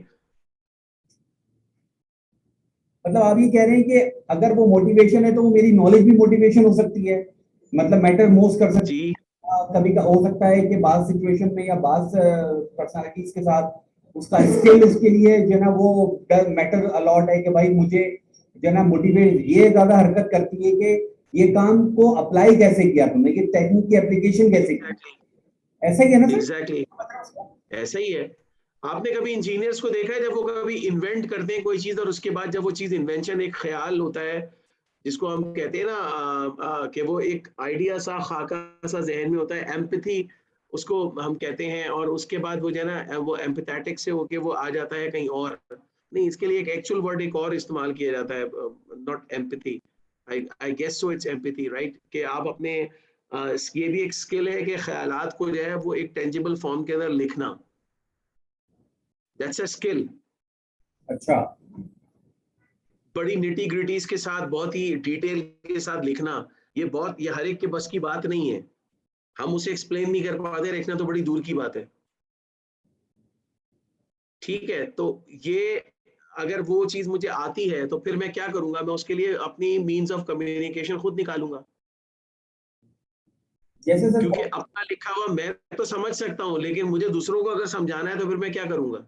मतलब आप ये कह रहे हैं कि अगर वो मोटिवेशन है तो वो मेरी नॉलेज भी मोटिवेशन हो सकती है, मतलब मैटर मोस्ट कर सकती है। कभी का हो सकता है कि बात सिचुएशन में या बात पर्सनालिटीज के साथ उसका स्किल उसके लिए जो ना वो मैटर अलॉट है कि भाई मुझे जो ना मोटिवेट ये ज्यादा हरकत करती है कि ये काम को अप्लाई कैसे किया तुमने, ये टेक्निक की एप्लीकेशन कैसे की। ऐसा ही है ना सर? एग्जैक्टली ऐसा ही है। आपने कभी इंजीनियर्स को देखा है जब वो कभी इन्वेंट करते हैं कोई चीज, और उसके बाद जब वो चीज इन्वेंशन एक ख्याल होता है जिसको हम कहते हैं ना कि वो एक आइडिया सा, खाका सा जहन में होता है, एम्पैथी उसको हम कहते हैं, और उसके बाद वो जो है ना वो एम्पैथेटिक से होके वो आ जाता है कहीं और। नहीं, इसके लिए एक एक्चुअल वर्ड एक और इस्तेमाल किया जाता है, not empathy, I guess so it's empathy, right, कि आप अपने ये भी एक स्किल है कि ख्यालात को जो है वो एक टेंजिबल फॉर्म के अंदर लिखना, दैट्स अ स्किल। अच्छा, बड़ी निटी ग्रिटीज के साथ, बहुत ही डिटेल के साथ लिखना, ये हर एक के बस की बात नहीं है, हम उसे एक्सप्लेन नहीं कर पाते, लिखना तो बड़ी दूर की बात है। ठीक है, तो ये अगर वो चीज मुझे आती है तो फिर मैं क्या करूंगा, मैं उसके लिए अपनी मीन्स ऑफ कम्युनिकेशन खुद निकालूंगा, जैसे सर क्योंकि अपना लिखा हुआ मैं तो समझ सकता हूँ, लेकिन मुझे दूसरों को अगर समझाना है तो फिर मैं क्या करूंगा।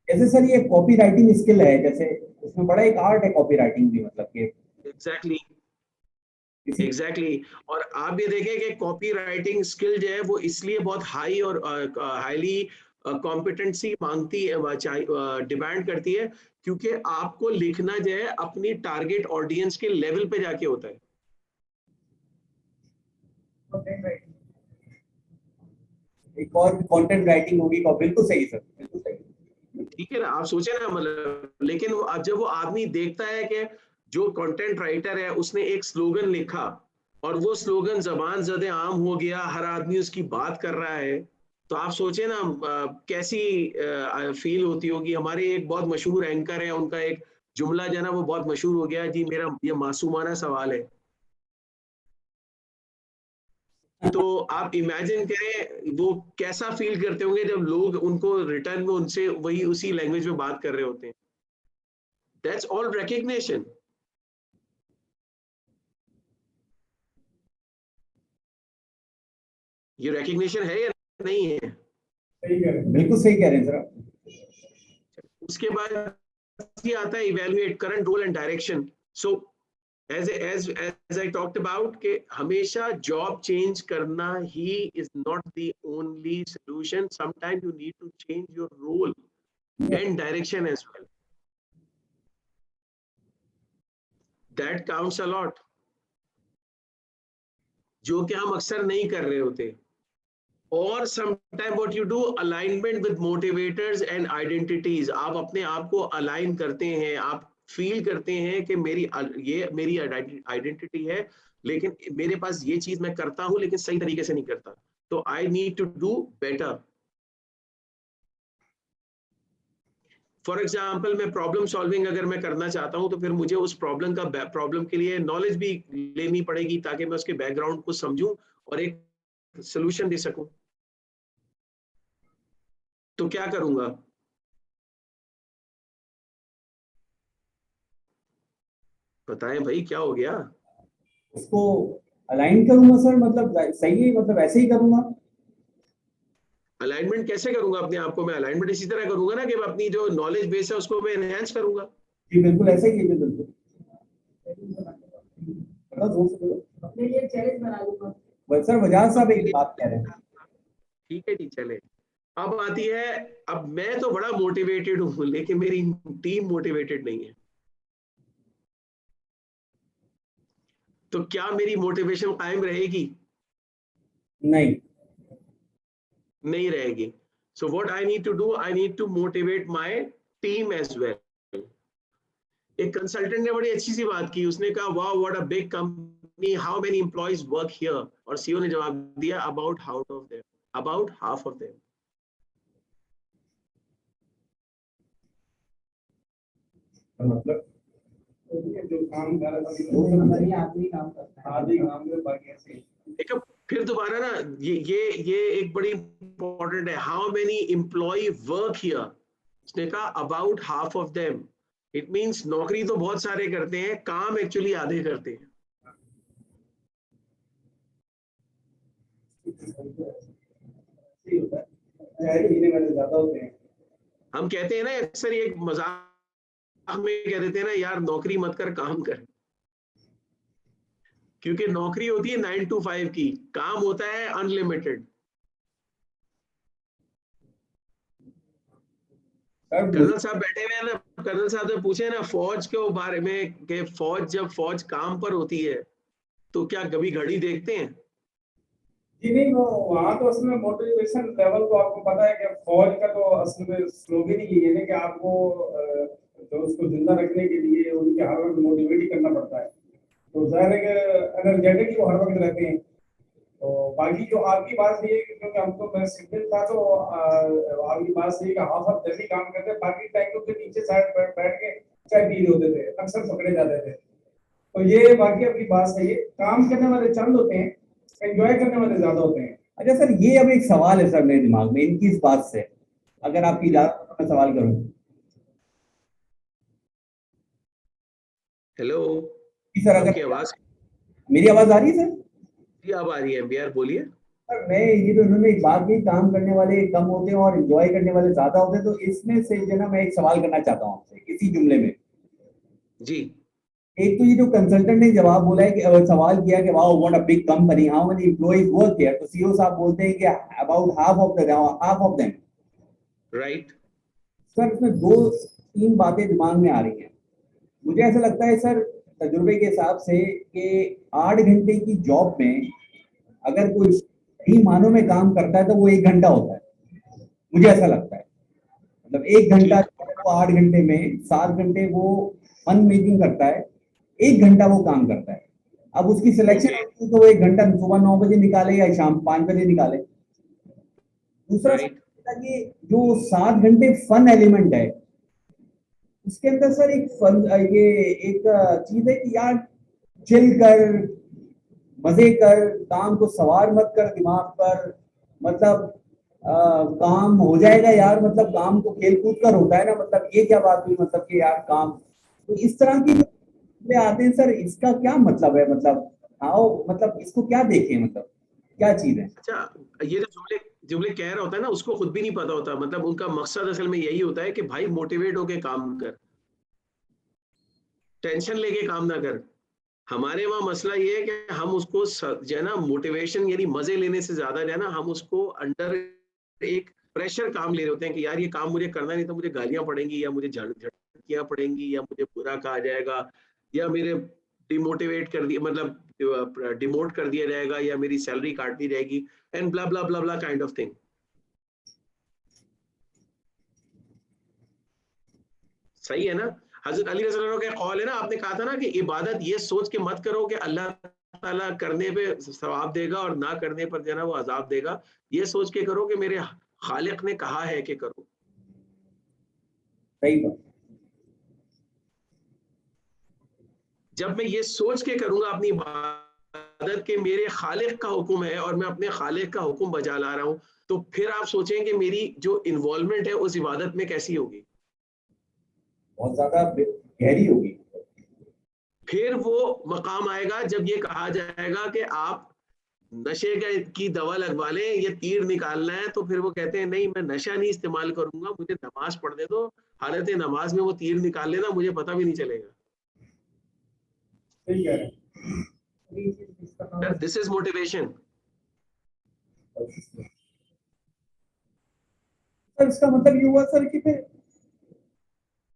जैसे सर ये कॉपी राइटिंग स्किल है, जैसे उसमें बड़ा एक आर्ट है कॉपी राइटिंग भी, मतलब कि एग्जैक्टली किसी एग्जैक्टली। और आप ये देखें कि कॉपी राइटिंग स्किल जो है वो इसलिए बहुत हाई और हाईली कॉम्पिटेंसी मांगती है, डिमांड करती है, क्योंकि आपको लिखना जो है अपनी टारगेट ऑडियंस के लेवल पे जाके होता है। एक और कंटेंट राइटिंग होगी, बिल्कुल सही सर, बिल्कुल सही। ठीक है ना, आप सोचे ना, मतलब लेकिन जब वो आदमी देखता है कि जो कंटेंट राइटर है उसने एक स्लोगन लिखा और वो स्लोगन जबान ज़दे आम हो गया, हर आदमी उसकी बात कर रहा है, तो आप सोचे ना कैसी फील होती होगी। हमारे एक बहुत मशहूर एंकर है, उनका एक जुमला जो है ना वो बहुत मशहूर हो गया, जी मेरा ये मासूमाना सवाल है। तो आप इमेजिन करें वो कैसा फील करते होंगे जब लोग उनको रिटर्न में उनसे वही उसी लैंग्वेज में बात कर रहे होते हैं। That's all recognition. ये रिकग्निशन है या नहीं है? सही कह रहे हैं। बिल्कुल सही कह रहे हैं सर आप। उसके बाद ये आता है evaluate current role and direction. So as I talked about कि हमेशा जॉब चेंज करना ही is not the only solution. Sometimes you need to change your role and direction as well. That counts a lot, जो कि हम अक्सर नहीं कर रहे होते। और sometime what you do, alignment with motivators and identities, आप अपने आप को अलाइन करते हैं, आप फील करते हैं कि ये मेरी आइडेंटिटी है, लेकिन मेरे पास ये चीज मैं करता हूं लेकिन सही तरीके से नहीं करता, तो I need to do better. For example, मैं प्रॉब्लम सॉल्विंग अगर मैं करना चाहता हूं तो फिर मुझे उस प्रॉब्लम के लिए नॉलेज भी लेनी पड़ेगी, ताकि मैं उसके बैकग्राउंड को समझूं और एक सोल्यूशन दे सकूं। तो क्या करूंगा? बताएं भाई, क्या हो गया? उसको अलाइन करूंगा सर, मतलब सही है, मतलब ऐसे ही करूंगा। अलाइनमेंट कैसे करूंगा अपने आप को? मैं अलाइनमेंट इसी तरह करूंगा ना कि मैं अपनी जो नॉलेज बेस है उसको मैं एनहेंस करूंगा। जी बिल्कुल ऐसे ही है, बिल्कुल। अपने लिए चैलेंज बना लूंगा। सर वजाज साहब एक बात कह रहे हैं। ठीक है जी, चले। अब आती है, अब मैं तो बड़ा मोटिवेटेड हूं लेकिन मेरी टीम मोटिवेटेड नहीं है, तो क्या मेरी मोटिवेशन कायम रहेगी? नहीं। नहीं रहेगी। So what I need to do, I need to motivate my team as well. एक कंसल्टेंट ने बड़ी अच्छी सी बात की, उसने कहा वाह what a big company, how many employees work here, और सीईओ ने जवाब दिया अबाउट हाफ ऑफ देम। मतलब जो काम कर रहा बढ़िया आदमी काम करता है। आदि काम में बाकी ऐसे देखो फिर दोबारा ना, ये एक बड़ी इंपॉर्टेंट है, how many employ work here, उसने कहा about half of them. It means नौकरी तो बहुत सारे करते हैं, काम एक्चुअली आधे करते हैं। ज्यादा होते हैं। हम कहते हैं ना अक्सर, ये मजाक में कह देते हैं ना, यार नौकरी मत कर, काम कर। क्योंकि नौकरी होती है 9 to 5 की, काम होता है अनलिमिटेड। कर्नल साहब बैठे हुए हैं ना, कर्नल साहब से पूछे ना फौज के बारे में कि जब फौज काम पर होती है तो क्या कभी घड़ी देखते हैं? जी नहीं, वो वहाँ तो असल में मोटिवेशन लेवल तो आपको पता है कि फौज का तो असल में स्लोगन ही ये है कि आपको जो उसको जिंदा रखने के लिए उनके हर वक्त मोटिवेट ही करना पड़ता है। तो जाहिर है कि एनर्जेटिक वो हर वक्त रहते हैं। तो बाकी जो आपकी बात ये है कि क्योंकि हम तो मैं सिविल था तो आपकी बात सही है कि हाफ ऑफ जल्दी काम करते हैं, बाकी टाइम के नीचे साइड बैठ के चाय पी रहे होते थे, अक्सर पकड़े जाते थे। तो ये बाकी आपकी बात सही है, काम करने वाले चंद होते हैं, एंजॉय करने वाले ज्यादा होते हैं। अच्छा सर, ये अब एक सवाल है सर मेरे दिमाग में इनकी इस बात से, अगर आपकी इजाजत हो तो मैं सवाल करूं। हेलो जी सर, आपकी अगर आवाज, मेरी आवाज आ रही है सर? जी अब आ रही है एमबीआर, बोलिए। सर मैं ये जो उन्होंने एक बात की, काम करने वाले कम होते हैं और एंजॉय करने वाले ज्यादा होते हैं, तो इसमें से जो ना मैं एक सवाल करना चाहता हूँ आपसे इसी जुमले में। जी एक तो ये जो कंसल्टेंट ने जवाब बोला है कि सवाल किया कि wow what a big company, how many employees work here, तो सीईओ साहब बोलते हैं कि about half of them. Right. Sir इसमें दो तीन बातें दिमाग में आ रही हैं। मुझे ऐसा लगता है सर, तजुर्बे के हिसाब से, कि 8 घंटे की जॉब में अगर कोई सही मानों में काम करता है तो वो 1 घंटा होता है। मुझे ऐसा लगता है, मतलब 1 घंटा ठीक। जो है वो 8 घंटे में 7 घंटे वो फन मेकिंग करता है, 1 घंटा वो काम करता है। अब उसकी सिलेक्शन ओके। होती है तो वो 1 घंटा सुबह 9 बजे निकाले या शाम 5 बजे निकाले। दूसरा सर, राइट। कि जो 7 घंटे फन एलिमेंट है उसके अंदर सर एक फन, ये एक चीज है कि यार चिल कर, मजे कर, काम को सवार मत कर दिमाग पर, मतलब काम हो जाएगा यार, मतलब काम को खेल कूद कर होता है ना, मतलब ये क्या बात हुई, मतलब कि यार काम, तो इस तरह की जो आते हैं सर, इसका क्या मतलब है, मतलब हाउ, मतलब इसको क्या देखें, मतलब क्या चीज है? अच्छा, ये जो जुमले जुमले कह रहा होता है ना, उसको खुद भी नहीं पता होता, मतलब उनका मकसद असल में यही होता है कि भाई मोटिवेट होके काम कर, टेंशन लेके काम ना कर। हमारे वहाँ मसला ये है कि हम उसको जो है ना मोटिवेशन यानी मजे लेने से ज्यादा जो है ना, हम उसको अंडर एक प्रेशर काम ले रहे होते हैं कि यार ये काम मुझे करना नहीं तो मुझे गालियां पड़ेंगी, या मुझे झटकियां पड़ेंगी, या मुझे बुरा कहा जाएगा, या मेरे डिमोटिवेट कर दिया, मतलब डिमोट कर दिया जाएगा, या मेरी सैलरी काट दी जाएगी, and blah blah blah blah kind of thing. सही है ना? हजरत अली रज़ी अल्लाह का कौल है ना, आपने कहा था ना कि इबादत ये सोच के मत करो कि अल्लाह ताला करने पे सवाब देगा और ना करने पर जो है ना वो अजाब देगा, ये सोच के करो कि मेरे खालिक ने कहा है कि करो। सही बात। जब मैं ये सोच के करूंगा अपनी इबादत के मेरे खालिक का हुक्म है और मैं अपने खालिक का हुक्म बजा ला रहा हूं, तो फिर आप सोचें कि मेरी जो इन्वॉल्वमेंट है उस इबादत में कैसी होगी। बहुत ज्यादा गहरी होगी। फिर वो मकाम आएगा जब ये कहा जाएगा कि आप नशे की दवा लगवा लें, ये तीर निकालना है, तो फिर वो कहते हैं नहीं मैं नशा नहीं इस्तेमाल करूंगा, मुझे नमाज पढ़ने दो, हालत नमाज में वो तीर निकाल लेना, मुझे पता भी नहीं चलेगा। ठीक है। This is motivation. सर इसका मतलब ये हुआ सर कि फिर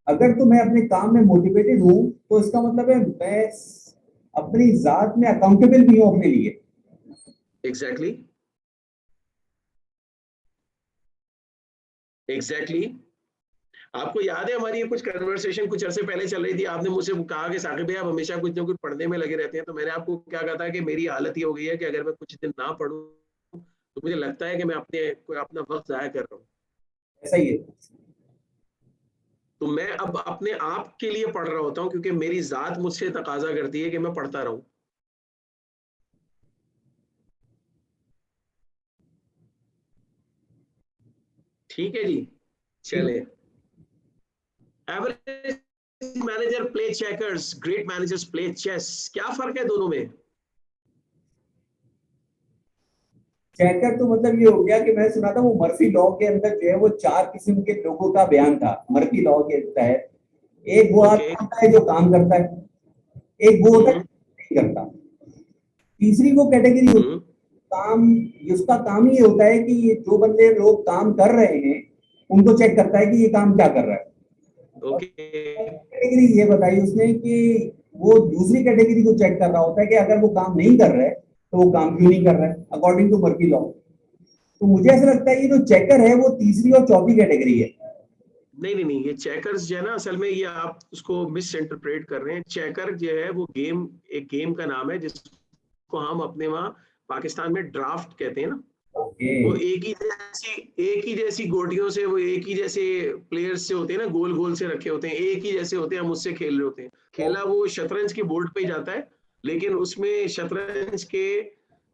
अगर तो मैं अपने काम में मोटिवेटेड हूँ तो इसका मतलब है मैं अपनी जात में अकाउंटेबल भी हूँ अपने लिए। Exactly exactly. आपको याद है हमारी ये कुछ कन्वर्सेशन कुछ अरसे पहले चल रही थी, आपने मुझसे कहा कि साकिब भाई आप हमेशा कुछ ना कुछ पढ़ने में लगे रहते हैं, तो मैंने आपको क्या कहा था कि मेरी हालत ये हो गई है कि अगर मैं कुछ दिन ना पढ़ूं तो मुझे लगता है कि मैं अपना वक्त जाया कर रहा हूँ। ऐसा ही है। तो मैं अब अपने आप के लिए पढ़ रहा होता हूँ क्योंकि मेरी जात मुझसे तकाजा करती है कि मैं पढ़ता रहूं। ठीक है जी, चले। Average manager play checkers, great managers play chess, क्या फर्क है दोनों में? चेकर तो मतलब ये हो गया कि मैं सुना था वो मर्फी लॉ के अंदर जो है वो 4 किस्म के लोगों का बयान था मर्फी लॉ के तहत। एक वो ओके। आदमी होता है जो काम करता है, एक वो होता है जो नहीं करता, तीसरी वो कैटेगरी होती है काम, जिसका काम ही ये होता है कि ये जो बंदे लोग काम कर रहे हैं उनको चेक करता है कि ये काम क्या कर रहा है। और ओके। कैटेगरी ये बताई उसने कि वो दूसरी कैटेगरी को चेक कर रहा होता है कि अगर वो काम नहीं कर रहा है तो वो काम क्यों नहीं कर रहा है अकॉर्डिंग टू मर्फी लॉ। तो मुझे ऐसा लगता है ये जो चेकर है वो तीसरी और चौथी कैटेगरी है। नहीं, ये चेकर्स जो है ना, असल में ये आप उसको मिस इंटरप्रेट कर रहे हैं। चेकर जो है वो गेम, एक गेम का नाम है जिसको हम अपने वहाँ पाकिस्तान में ड्राफ्ट कहते हैं ना। वो एक ही जैसी गोटियों से, वो एक ही जैसे प्लेयर्स से होते हैं ना, गोल गोल से रखे होते हैं, एक ही जैसे होते हैं, हम उससे खेल रहे होते हैं। खेला वो शतरंज के बोर्ड पे ही जाता है, लेकिन उसमें शतरंज के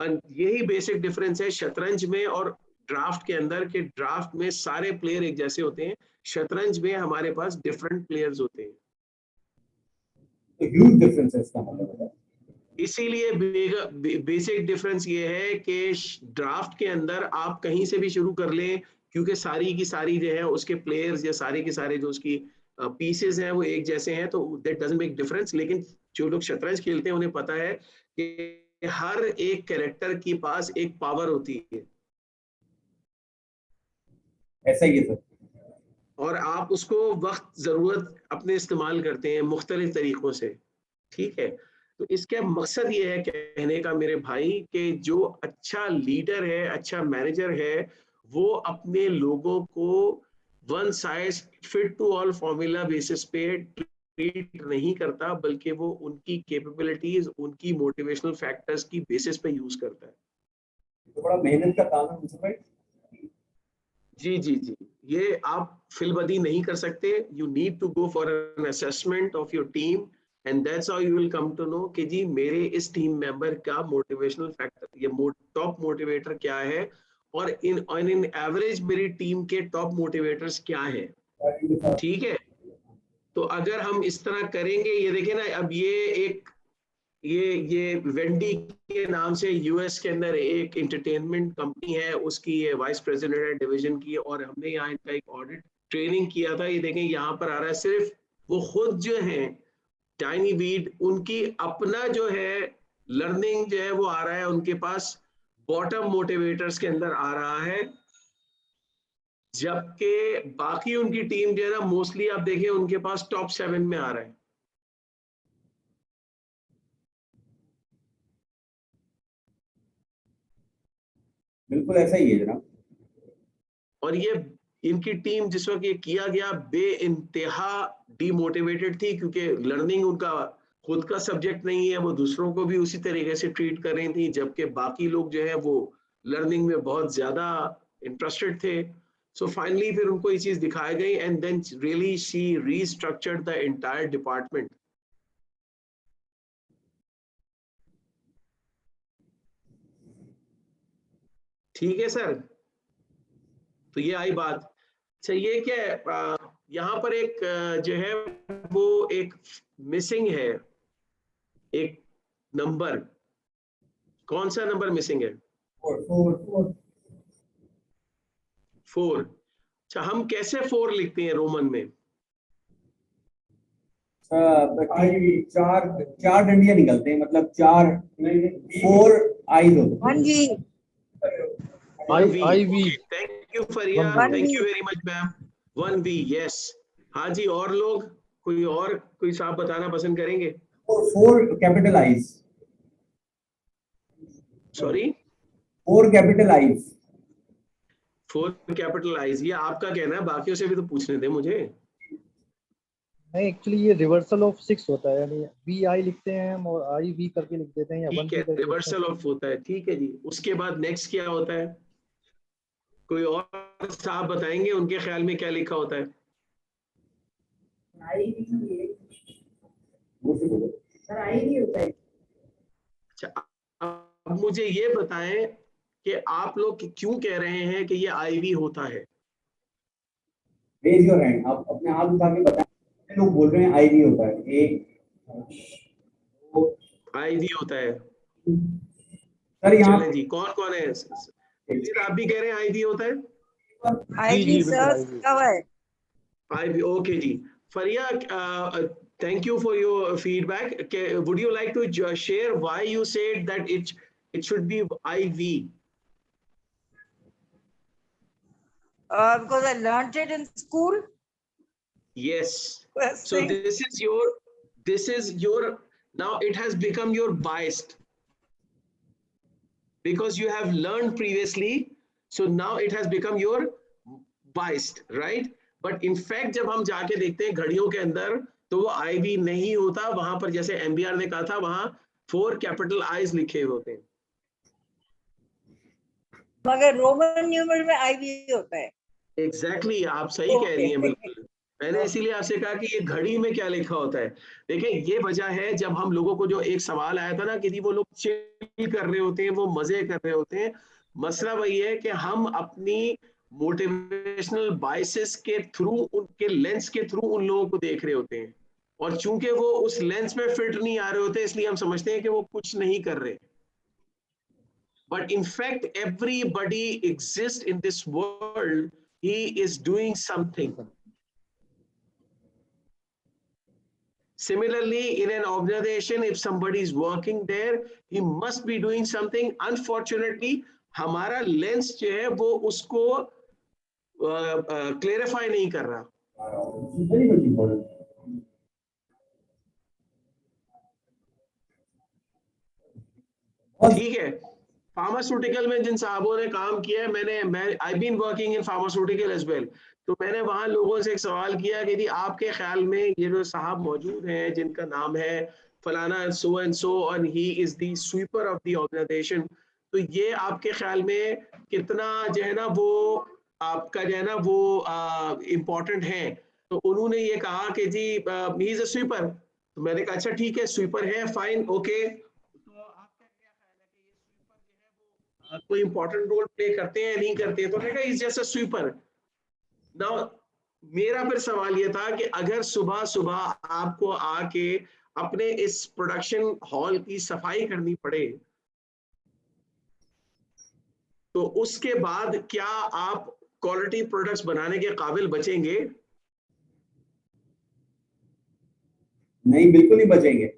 यही बेसिक डिफरेंस है शतरंज में और ड्राफ्ट के अंदर, के ड्राफ्ट में सारे प्लेयर एक जैसे होते हैं, शतरंज में हमारे पास डिफरेंट प्लेयर्स होते हैं। तो ह्यूज डिफरेंस है इसका मतलब है। इसीलिए बेसिक डिफरेंस ये है कि ड्राफ्ट के अंदर आप कहीं से भी शुरू कर लें, क्योंकि सारी की सारी जो है उसके प्लेयर्स या सारे के सारे जो उसकी पीसेस हैं वो एक जैसे हैं, तो दैट डजंट मेक डिफरेंस। लेकिन जो लोग शतरंज खेलते हैं उन्हें पता है कि हर एक कैरेक्टर के पास एक पावर होती है, ऐसा ही है सर। और आप उसको वक्त जरूरत अपने इस्तेमाल करते हैं मुख्तलिफ तरीकों से, ठीक है। तो इसका मकसद ये है कहने का मेरे भाई कि जो अच्छा लीडर है, अच्छा मैनेजर है, वो अपने लोगों को one size fit to all formula basis पे ट्रीट नहीं करता, बल्कि वो उनकी कैपेबिलिटीज, उनकी मोटिवेशनल फैक्टर्स की बेसिस पे यूज करता है। तो बड़ा मेहनत का काम है मुझे भाई। जी, ये आप फिलबदी नहीं कर सकते। You need to go for an assessment of your team and that's how you will come to know कि जी मेरे इस टीम मेंबर का मोटिवेशनल फैक्टर, ये टॉप मोटिवेटर क्या है, और इन एवरेज मेरी टीम के टॉप मोटिवेटर्स क्या है, ठीक है। तो अगर हम इस तरह करेंगे, ये देखें ना, अब ये वेंडी के नाम से यूएस के अंदर एक एंटरटेनमेंट कंपनी है, उसकी ये वाइस प्रेसिडेंट है डिवीजन की, और हमने यहाँ इनका एक ऑडिट ट्रेनिंग किया था। ये देखें यहाँ पर आ रहा है, सिर्फ वो खुद जो है टाइनी वीड, उनकी अपना जो है लर्निंग जो है वो आ रहा है उनके पास बॉटम मोटिवेटर्स के अंदर आ रहा है, जबकि बाकी उनकी टीम जो है ना मोस्टली आप देखें उनके पास टॉप 7 में आ रहा है। बिल्कुल ऐसा ही है जनाब। और ये इनकी टीम जिस वक्त ये किया गया बे इंतहा डीमोटिवेटेड थी, क्योंकि लर्निंग उनका खुद का सब्जेक्ट नहीं है, वो दूसरों को भी उसी तरीके से ट्रीट कर रही थी, जबकि बाकी लोग जो है वो लर्निंग में बहुत ज्यादा इंटरेस्टेड थे। सो फाइनली फिर उनको ये चीज दिखाई गई and then really she restructured the entire department. ठीक है सर, तो ये आई बात। अच्छा ये क्या है, यहाँ पर एक जो है वो एक मिसिंग है, एक नंबर। कौन सा नंबर मिसिंग है? 4। अच्छा हम कैसे 4 लिखते हैं रोमन में? चार डंडियां निकलते हैं, मतलब 4 4 आईज होते हैं। IV। Thank you Fariya, thank you very much ma'am. 1V, yes. हाँ जी, और लोग कोई साहब बताना पसंद करेंगे? 4 capital eyes. Sorry, 4 capital eyes. 4 capital eyes, ये आपका कहना है, बाकियों से भी तो पूछने दे मुझे। नहीं, एक्चुअली ये रिवर्सल ऑफ 6 होता है, यानी VI लिखते हैं हम और IV करके लिख देते हैं, या 1 ठीक है, करके रिवर्सल ऑफ होता है, ठीक है जी। उसके बाद नेक्स्ट क्या होता है? कोई और साहब बताएंगे उनके ख्याल में क्या लिखा होता है? सर आई नहीं होता है। अच्छा, अब मुझे ये बताएं कि आप लोग क्यों कह रहे हैं कि ये IV होता है? रेज योर हैंड, आप अपने हाथ उठा के बताएं। लोग बोल रहे हैं आईवी होता है। IV होता है। सर यहाँ चलें जी, कौन कौन है? फिर आप भी कह रहे हैं IV होता है? जी सर कब है? IV, ओके जी। फरिया, thank you for your feedback. Okay, would you like to share why you said that it should be IV? Because I learned it in school. Yes. First So thing. this is your now it has become your biased. because you have learned previously, so now it has become your biased, right? But in fact जब हम जाके देखते हैं घड़ियों के अंदर तो वो IV नहीं होता, वहां पर जैसे MBR ने कहा था वहां 4 कैपिटल I's लिखे होते हैं, मगर रोमन न्यूमरल में IV होता है। एग्जैक्टली आप सही कह रही हैं, बिल्कुल। मैंने इसीलिए आपसे कहा कि ये घड़ी में क्या लिखा होता है। देखिए ये वजह है, जब हम लोगों को जो एक सवाल आया था ना कि वो लोग चिल कर रहे होते हैं, वो मजे कर रहे होते हैं, मसला वही है कि हम अपनी मोटिवेशनल बायसेस के थ्रू, उनके लेंस के थ्रू उन लोगों को देख रहे होते हैं, और चूंकि वो उस लेंस में फिट नहीं आ रहे होते इसलिए हम समझते हैं कि वो कुछ नहीं कर रहे। But in fact, everybody exists in this world. He is doing something. Similarly, in an organization, if somebody is working there, he must be doing something. Unfortunately, हमारा लेंस जो है वो उसको क्लेरिफाई नहीं कर रहा। Very much important. ठीक है, फार्मास्यूटिकल में जिन साहबों ने काम किया है, मैं I been working in pharmaceutical as well, तो मैंने वहां लोगों से एक सवाल किया कि आपके ख्याल में ये जो साहब मौजूद हैं जिनका नाम है फलाना एंड सो और he is the sweeper of the organisation, तो ये आपके ख्याल में कितना जो है ना वो आपका जो है ना वो इम्पोर्टेंट है? तो उन्होंने ये कहा कि जी ही इज अ स्वीपर। तो मैंने कहा अच्छा ठीक है, स्वीपर है, फाइन, ओके, कोई इंपॉर्टेंट रोल प्ले करते हैं नहीं करते हैं? तो मैंने कहा is just a sweeper. Now मेरा फिर सवाल ये था कि अगर सुबह सुबह आपको आके अपने इस प्रोडक्शन हॉल की सफाई करनी पड़े, तो उसके बाद क्या आप क्वालिटी प्रोडक्ट्स बनाने के काबिल बचेंगे? नहीं, बिल्कुल नहीं बचेंगे।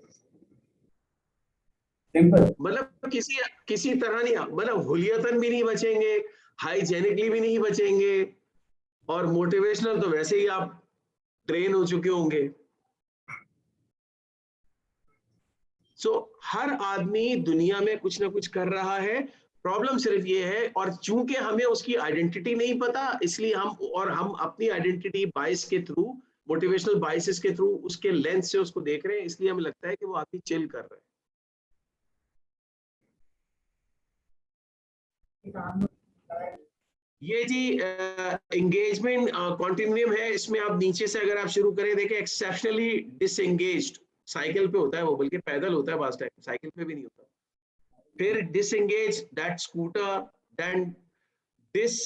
मतलब किसी तरह नहीं, मतलब हुलियतन भी नहीं बचेंगे, हाइजेनिकली भी नहीं बचेंगे, और मोटिवेशनल तो वैसे ही आप ट्रेन हो चुके होंगे। सो हर आदमी दुनिया में कुछ ना कुछ कर रहा है, प्रॉब्लम सिर्फ ये है, और चूंकि हमें उसकी आइडेंटिटी नहीं पता इसलिए हम अपनी आइडेंटिटी बाइस के थ्रू, मोटिवेशनल बाइसेस के थ्रू, उसके लेंस से उसको देख रहे हैं, इसलिए हमें लगता है कि वो आदमी चिल कर रहा है। ये जी एंगेजमेंट कॉन्टिन्यूम है, इसमें आप नीचे से अगर आप शुरू करें, देखें एक्सेप्शनली डिसएंगेज्ड, साइकिल पे होता है वो, बल्कि पैदल होता है बास टाइम, साइकिल पे भी नहीं होता। फिर disengage that scooter, then this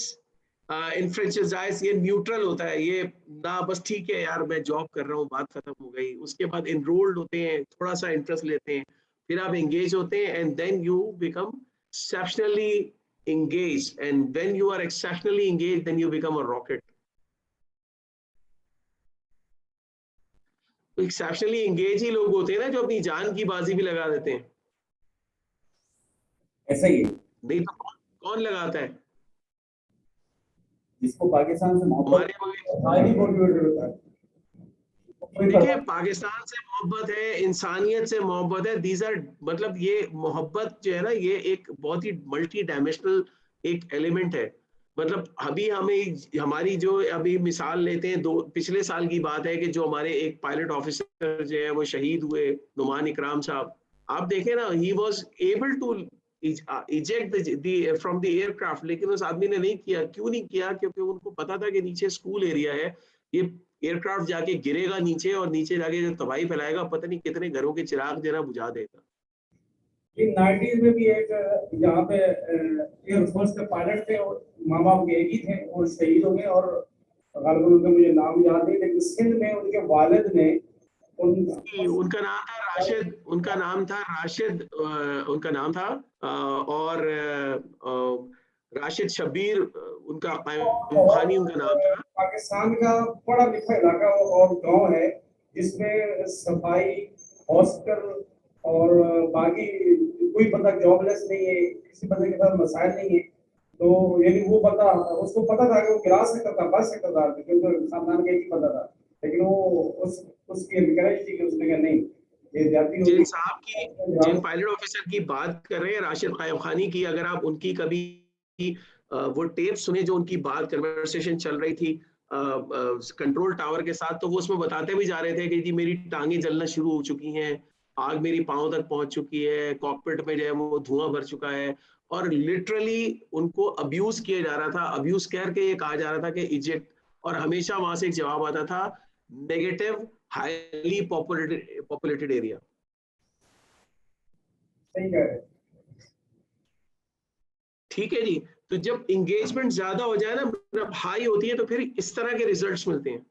enfranchise, ये न्यूट्रल होता है, ये ना बस ठीक है यार मैं जॉब कर रहा हूँ, बात खत्म हो गई। उसके बाद एनरोल्ड होते हैं, थोड़ा सा इंटरेस्ट लेते हैं, फिर आप एंगेज होते हैं, and then you become exceptionally engaged, and when you are exceptionally engaged then you become a rocket. तो exceptionally engaged ही लोग होते हैं ना जो अपनी जान की बाजी भी लगा देते हैं। ऐसा ही है, नहीं तो कौन लगाता है? जिसको पाकिस्तान से मोहब्बत हाईली मोटिवेटेड होता है। देखिए पाकिस्तान से मोहब्बत है, इंसानियत से मोहब्बत है, दीज आर, मतलब ये मोहब्बत जो है ना ये एक बहुत ही मल्टी डायमेंशनल एक एलिमेंट है। मतलब अभी हमारी जो अभी मिसाल लेते हैं, पिछले साल की बात है कि जो हमारे एक पायलट ऑफिसर जो है वो शहीद हुए, नुमान इकराम साहब, आप देखें ना, he was able to eject from the aircraft, लेकिन उस आदमी ने नहीं किया। क्यों नहीं किया? क्योंकि उनको पता था कि नीचे स्कूल एरिया है, ये एयरक्राफ्ट जाके गिरेगा नीचे, और नीचे जाके जो तबाही फैलाएगा, पता नहीं कितने घरों के चिराग जरा बुझा देगा। इन 90s में भी एक यहाँ पे एयरफोर्स के पायलट थे और माँ बाप एक ही थे और शहीद हो गए, और गालिबन उनका मुझे नाम याद नहीं, लेकिन सिंध में उनके वालिद ने उनका नाम था राशिद, उनका नाम था राशिद, उनका नाम था, और राशिद शब्बीर उनका, खानी उनका नाम था। पाकिस्तान का बड़ा लिखा इलाका और गांव है जिसमें सफाई, हॉस्पिटल और बाकी कोई बंदा जॉबलेस नहीं है, किसी बंदे के साथ मसाइल नहीं है। तो यानी वो बंदा, उसको पता था कि वो गिलास से करता, बस से करता, क्योंकि खानदान का एक ही बंदा था, लेकिन वो उसकी रिकरेज थी कि उसने कहा नहीं, ये जाती जिन होगी साहब की, जिन पायलट ऑफिसर की बात कर रहे हैं राशिद कायम खानी की, अगर आप उनकी कभी वो टेप सुने जो उनकी बात कन्वर्सेशन चल रही थी कंट्रोल टावर के साथ, तो वो उसमें बताते भी जा रहे थे कि जी मेरी टांगे जलना शुरू हो चुकी हैं, आग मेरी पांव तक पहुंच चुकी है, कॉकपिट में जो है वो धुआं भर चुका है, और लिटरली उनको अब्यूज किया जा रहा था। अब्यूज करके ये कहा जा रहा था कि इजेक्ट, और हमेशा वहां से एक जवाब आता था नेगेटिव हाईली पॉपुलेटेड एरिया। सही कह रहे हैं। ठीक है जी, तो जब इंगेजमेंट ज्यादा हो जाए ना, जब हाई होती है, तो फिर इस तरह के रिजल्ट्स मिलते हैं।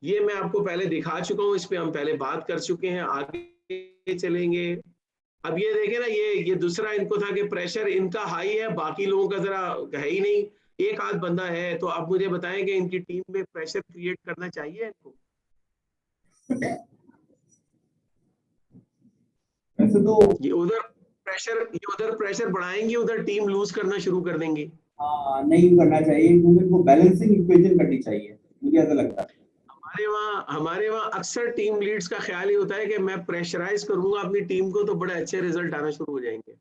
ये मैं आपको पहले दिखा चुका हूं, इस पे हम पहले बात कर चुके हैं, आगे चलेंगे। अब ये देखें ना, ये दूसरा इनको था कि प्रेशर इनका हाई है, बाकी लोगों का जरा है ही नहीं, एक आध बंदा है। तो आप मुझे बताएं कि इनकी टीम में प्रेशर क्रिएट करना चाहिए इनको? वैसे तो ये उधर प्रेशर बढ़ाएंगे, उधर टीम लूज करना शुरू कर देंगे। नहीं करना चाहिए, क्योंकि इनको बैलेंसिंग इक्वेशन करनी चाहिए, मुझे ऐसा लगता है। हमारे वहाँ अक्सर टीम लीड्स का ख्याल ही होता है कि मैं प्रेशराइज करूंगा अपनी टीम को तो बड़े अच्छे रिजल्ट आना शुरू हो जाएंगे।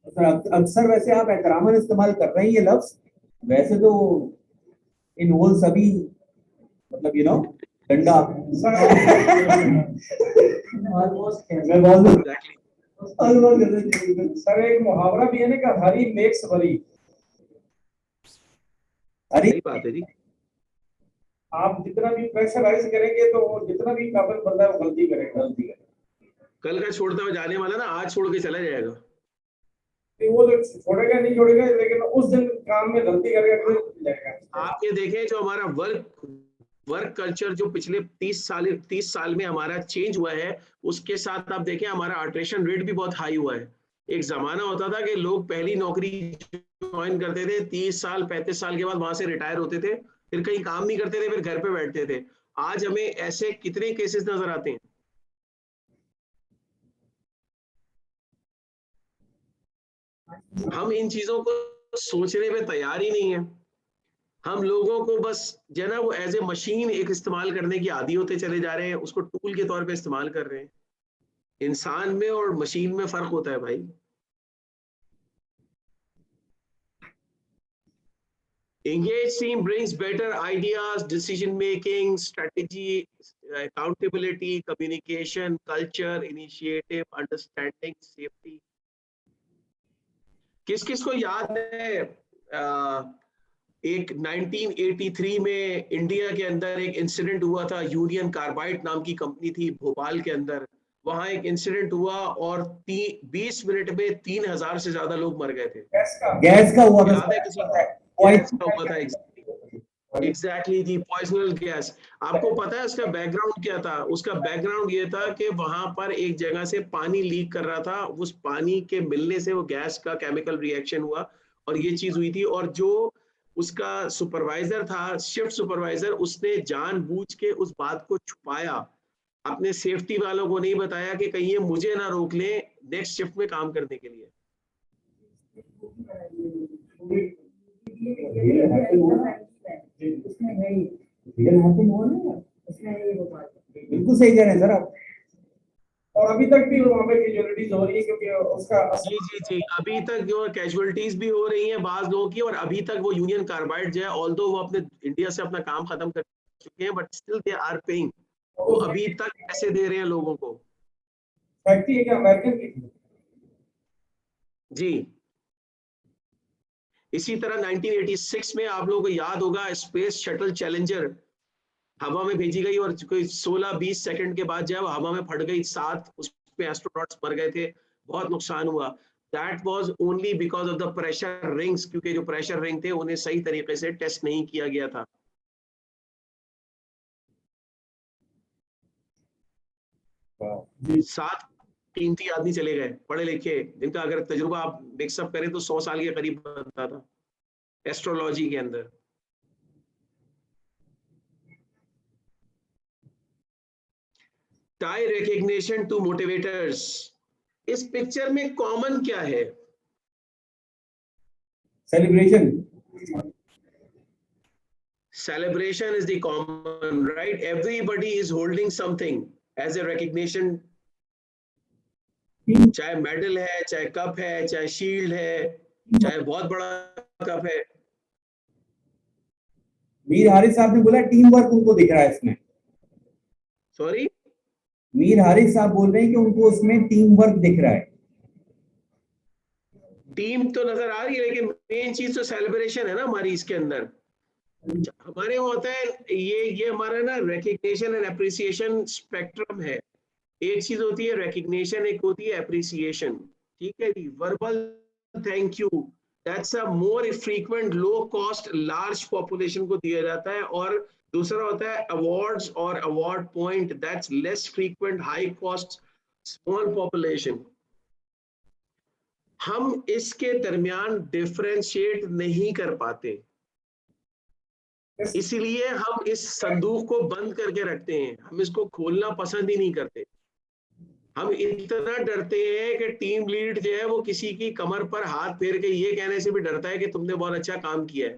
सर अक्सर वैसे आप एहतरामन इस्तेमाल कर रहे हैं ये लफ्ज, वैसे तो इन होल सभी मतलब डंडा सर एक मुहावरा भी है ना कि हरी मेक्स बरी। अरे सही बात है जी। आप जितना भी प्रेशराइज करेंगे तो वो जितना भी काबिल बंदा है वो गलती करेगा। कल का छोड़ता हुआ जाने वाला ना आज छोड़ के चला जाएगा। वो तो छोड़ेगा नहीं छोड़ेगा, लेकिन उस दिन काम में गलती करेगा तो जाएगा। आप ये देखें, जो हमारा वर्क कल्चर जो पिछले 30 साल में हमारा चेंज हुआ है, उसके साथ आप देखें हमारा अट्रिशन रेट भी बहुत हाई हुआ है। एक जमाना होता था कि लोग पहली नौकरी ज्वाइन करते थे, 30 साल 35 साल के बाद वहां से रिटायर होते थे, फिर कहीं काम नहीं करते थे, फिर घर पे बैठते थे। आज हमें ऐसे कितने केसेस नजर आते हैं। हम इन चीजों को सोचने में तैयार ही नहीं है। हम लोगों को बस जो है ना, वो एज ए मशीन एक इस्तेमाल करने की आदी होते चले जा रहे हैं, उसको टूल के तौर पे इस्तेमाल कर रहे हैं। इंसान में और मशीन में फर्क होता है भाई। Engaged team brings better ideas, decision making, strategy, accountability, communication, culture, initiative, understanding, safety. किस किस को याद है एक 1983 में इंडिया के अंदर एक इंसिडेंट हुआ था, यूनियन कार्बाइड नाम की कंपनी थी भोपाल के अंदर, वहां एक इंसिडेंट हुआ और 20 मिनट में 3000 से ज्यादा लोग मर गए थे। गैस का हुआ था, याद है किसी को? गैस का हुआ था, एग्जैक्टली जी, पॉइजनल गैस। आपको पता है उसका बैकग्राउंड क्या था? उसका बैकग्राउंड ये था कि वहां पर एक जगह से पानी लीक कर रहा था, उस पानी के मिलने से वो गैस का केमिकल रिएक्शन हुआ और ये चीज हुई थी। और जो उसका सुपरवाइजर था, शिफ्ट सुपरवाइजर, उसने जानबूझ के उस बात को छुपाया, अपने सेफ्टी वालों को नहीं बताया कि कहीं ये मुझे ना रोक ले नेक्स्ट शिफ्ट में काम करने के लिए। बिल्कुल सही कह रहे हैं सर आप। और अभी तक भी वहाँ पे कैजुअलिटीज हो रही है, क्योंकि उसका जी अभी तक जो कैजुअलिटीज भी हो रही हैं बाज लोगों की, और अभी तक वो यूनियन कार्बाइड जो है, ऑल्दो वो अपने इंडिया से अपना काम खत्म कर चुके हैं, but still they are paying. वो अभी तक पैसे दे रहे हैं लोगों को। फैक्ट्री है क्या अमेरिकन की? जी। इसी तरह 1986 में आप लोगों को याद होगा, स्पेस शटल चैलेंजर हवा में भेजी गई और कोई 16-20 सेकंड के बाद जब हवा में फट गई, 7 उसमें एस्ट्रोनॉट्स मर गए थे, बहुत नुकसान हुआ। That was only because of the pressure rings, क्योंकि जो प्रेशर रिंग थे उन्हें सही तरीके से टेस्ट नहीं किया गया था। सात कीमती आदमी चले गए, पढ़े लिखे, जिनका अगर तजुर्बा आप मिक्सअप करें तो 100 साल के करीब बनता था एस्ट्रोलॉजी के अंदर। Tie recognition to motivators. इस पिक्चर में कॉमन क्या है? Celebration. celebration is the common, right? Everybody is holding something as a recognition. चाहे मेडल है, चाहे कप है, चाहे शील्ड है, चाहे बहुत बड़ा कप है. मीर हारिस साहब ने बोला टीम वर्क उनको दिख रहा है इसमें. सॉरी, मीर हारिस साहब बोल रहे हैं कि उनको उसमें टीम वर्क दिख रहा है. टीम तो नजर आ रही है, लेकिन मेन चीज तो सेलिब्रेशन है ना हमारी इसके अंदर. हमारे होता है ये हमारा ना रिकग्निशन एंड एप्रिसिएशन स्पेक्ट्रम है. एक चीज होती है रिकग्निशन, एक होती है एप्रिसिएशन. ठीक है जी. Verbal thank you, that's a more frequent, low cost, large population को दिया जाता है. और दूसरा होता है अवार्ड्स और award point, that's less frequent, high cost, small population. हम इसके दरमियान डिफरेंशिएट नहीं कर पाते, इसलिए हम इस संदूक को बंद करके रखते हैं. हम इसको खोलना पसंद ही नहीं करते. हम इतना डरते हैं कि टीम लीड जो है वो किसी की कमर पर हाथ फेर के ये कहने से भी डरता है कि तुमने बहुत अच्छा काम किया है.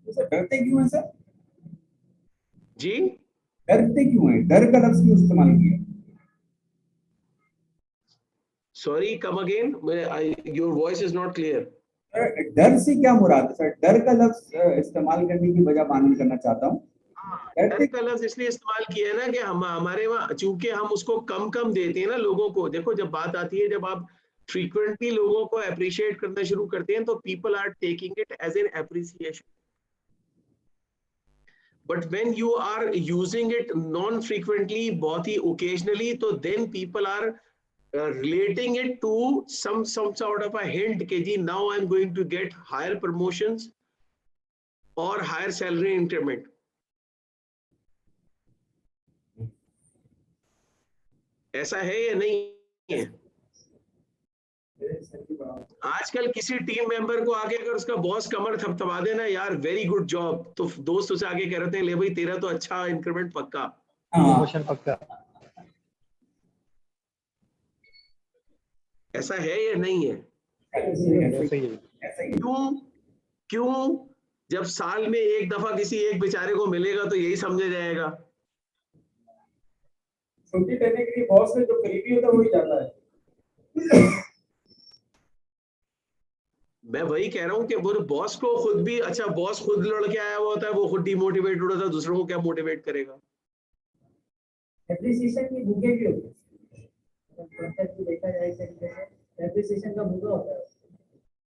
डरते क्यों है सर? जी, डरते क्यों है? डर का लफ्ज क्यों इस्तेमाल किया? Sorry, come again, your voice is not clear. डर से क्या मुराद है सर? डर का लफ्ज इस्तेमाल करने की वजह मालूम करना चाहता हूँ. डर का लफ्ज इसलिए इस्तेमाल किया है ना कि हमारे वहाँ चूंकि हम उसको कम देते हैं ना लोगों को. देखो, जब बात आती है, जब आप फ्रीक्वेंटली लोगों को अप्रिशिएट करना शुरू करते हैं तो people are taking it as an appreciation. But when you are using it non frequently, बहुत ही ओकेजनली, तो then people are relating it to some sort of a hint कि जी now I'm going to get higher promotions or higher salary increment. ऐसा है या नहीं है? आजकल किसी टीम मेंबर को आगे अगर उसका बॉस कमर थपथपा देना, यार वेरी गुड जॉब, तो दोस्त उसे आगे कह रहे हैं ले भाई तेरा तो अच्छा इंक्रीमेंट पक्का, प्रमोशन पक्का. ऐसा है या नहीं है? क्यों? जब साल में एक दफा किसी एक बेचारे को मिलेगा तो यही समझा जाएगा. छुट्टी देने के लिए बॉस में जो करीबी होता है वही जाता है. मैं वही कह रहा हूँ कि वो बॉस को खुद भी, अच्छा बॉस खुद लड़के आया हुआ होता है, वो खुद डिमोटिवेट होता है, दूसरों को क्या मोटिवेट करेगा? एप्रिसिएशन की भूखे भी होती है. देखा जाए एप्रिसिएशन का भूखा होता है.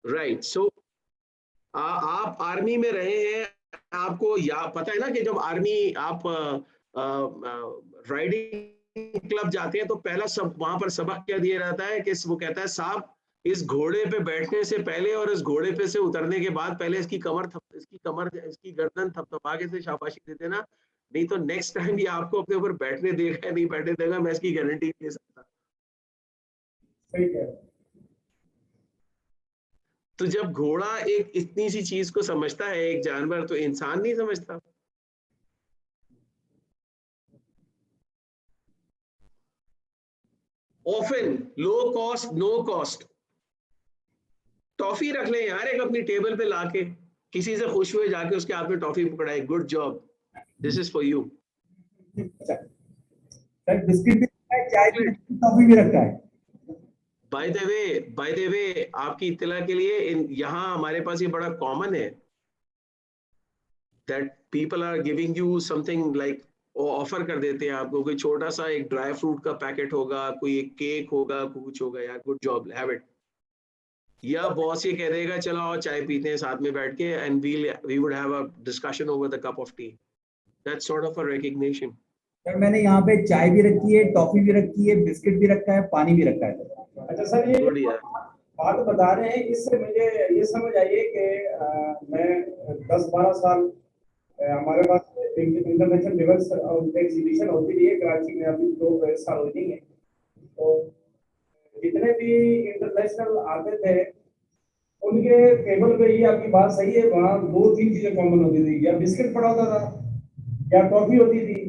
राइट. सो आप आर्मी में रहे हैं, आपको या पता है ना कि जब आर्मी आप राइडिंग क्लब जाते हैं तो पहला सब वहां पर सबक क्या दिया जाता है कि वो कहता है साहब इस घोड़े पे बैठने से पहले और इस घोड़े पे से उतरने के बाद पहले इसकी गर्दन थपथपा के से शाबाशी देते ना, नहीं तो नेक्स्ट टाइम ये आपको अपने ऊपर बैठने देगा नहीं बैठने देगा, मैं इसकी गारंटी नहीं ले सकता. तो जब घोड़ा एक इतनी सी चीज को समझता है, एक जानवर, तो इंसान नहीं समझता. Often low cost no cost. Toffee रख ले यार एक अपनी टेबल पे लाके, किसी से खुश हुए जाके उसके हाथ में टॉफी पकड़ाए, good job, this is for you. Biscuit भी रखा है, चाय भी रखी है, टॉफी भी रखा है. बाय द वे आपकी इत्तला के लिए, यहाँ हमारे पास ये बड़ा कॉमन है that people are giving you something like, offer कर देते हैं आपको, कोई छोटा सा एक ड्राई फ्रूट का पैकेट होगा, कोई एक केक होगा, कुछ होगा, यार गुड जॉब, हैव इट. या बॉस ये कह देगा चलो आओ चाय पीते हैं साथ में बैठ के, and we would have a discussion over the cup of tea. That's sort of a recognition. Sir मैंने यहाँ पे चाय भी रखी है, टॉफी भी रखी है, बिस्किट भी रखा है, पानी भी रखा है. अच्छा सर, ये बात बता रहे हैं, इससे मुझे ये समझ आई है कि मैं 10-12 साल हमारे पास इंटरनेशनल लेवल एग्जीबिशन होती रही है कराची में, अभी 2 साल हो गई है. तो जितने भी इंटरनेशनल आते थे उनके टेबल पे, ये आपकी बात सही है, वहाँ 2-3 चीजें कॉमन होती थी. या बिस्किट पड़ा होता था, या टॉफी होती थी,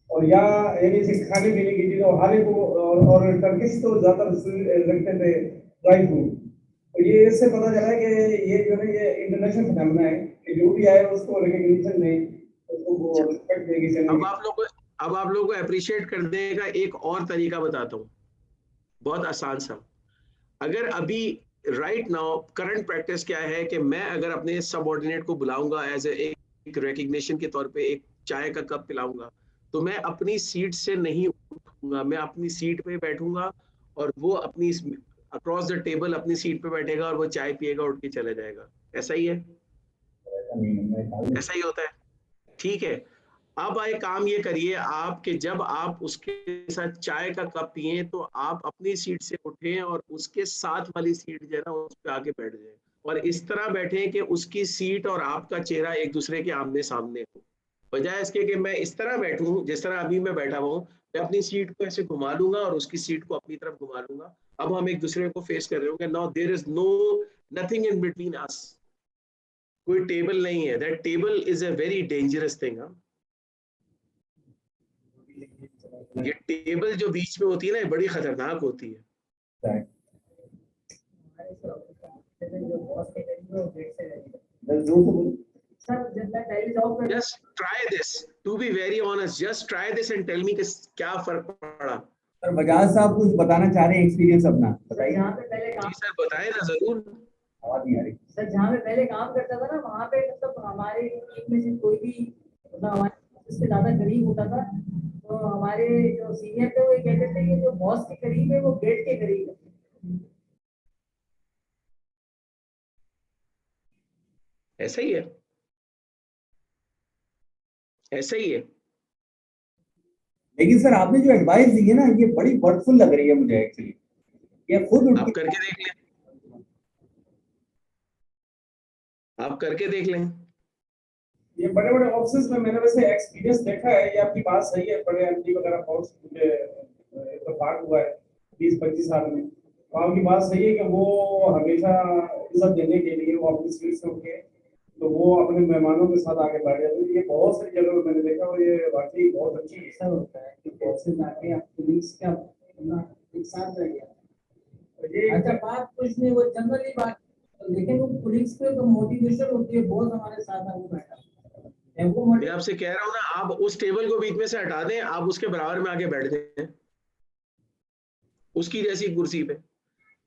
और या यानी खाने पीने की चीजें, और टर्किश तो ज्यादातर रखते थे ड्राई फ्रूट. तो ये इससे पता चला है कि ये जो है ये इंटरनेशनल फिनोमेना है कि जो भी आए उसको रिकॉग्निशन दें, उसको रिस्पेक्ट देके चलेंगे। अब आप लोगों को अप्रिशिएट करने का एक और तरीका बताता हूँ, बहुत आसान सा। अगर अभी राइट नाउ करंट प्रैक्टिस क्या है कि मैं अगर अपने सबऑर्डिनेट को बुलाऊंगा एज एक रिकग्निशन के तौर पे, एक चाय का कप पिलाऊंगा, तो मैं अपनी सीट से नहीं उठूंगा, मैं अपनी सीट पे बैठूंगा और वो अपनी अक्रॉस द टेबल अपनी सीट पे बैठेगा और वो चाय पिएगा, उठ के चले जाएगा। ऐसा ही है, ऐसा ही होता है, ठीक है। अब आए काम ये करिए आप कि जब आप उसके साथ चाय का कप पिए तो आप अपनी सीट से उठें और उसके साथ वाली सीट जो है ना उस पर आके बैठ जाए, और इस तरह बैठें कि उसकी सीट और आपका चेहरा एक दूसरे के आमने सामने हो, बजाय इसके कि मैं इस तरह बैठूं जिस तरह अभी मैं बैठा हुआ हूं, मैं अपनी सीट को ऐसे घुमा लूंगा और उसकी सीट को अपनी तरफ घुमा लूंगा। अब हम एक दूसरे को फेस कर रहे होंगे, now there is no nothing in between us, कोई टेबल नहीं है। That table is a very dangerous thing. ये टेबल जो बीच में होती है ना, ये बड़ी खतरनाक होती है। Just try this. To be very honest, just try this and tell me कि क्या फर्क पड़ा। सर बजाज साहब कुछ बताना चाह रहे हैं एक्सपीरियंस अपना, बताइए। जी सर बताएं ना, जरूर। आवाज नहीं आ रही सर। जहाँ पे पहले काम करता था ना, वहाँ पे मतलब हमारे टीम में से कोई भी मतलब हमारे उससे ज्यादा करीब होता था, तो हमारे जो सीनियर थे वो ये कहते थे कि जो बॉस के करीब है वो गेट के करीब है। ऐसा ही है, ऐसा ही है। लेकिन सर आपने जो एडवाइस दी है ना, ये बड़ी वर्डफुल लग रही है मुझे एक्चुअली। ये खुद आप करके देख लें, आप करके देख लें। ये बड़े बड़े ऑफिस में मैंने वैसे एक्सपीरियंस देखा है, ये आपकी बात सही है। बड़े एमडी वगैरह बहुत मुझे इत्तेफाक हुआ है 20-25 साल में, तो आपकी बात सही है कि वो हमेशा इज्जत देने के लिए वो अपनी सीट से उठे तो वो अपने मेहमानों के साथ आगे बढ़ जाते हैं। ये बहुत सारी जगह मैंने देखा और ये वाकई बहुत अच्छी ऐसा होता है कि बॉसेस आके आप पुलिस का एक साथ रह गया। अच्छा बात कुछ नहीं, वो जनरली बात, लेकिन वो पुलिस पे तो मोटिवेशन होती है, बहुत हमारे साथ आगे बैठा। मैं आपसे कह रहा हूँ ना, आप उस टेबल को बीच में से हटा दें, आप उसके बराबर में आके बैठ जाएं उसकी जैसी कुर्सी पे।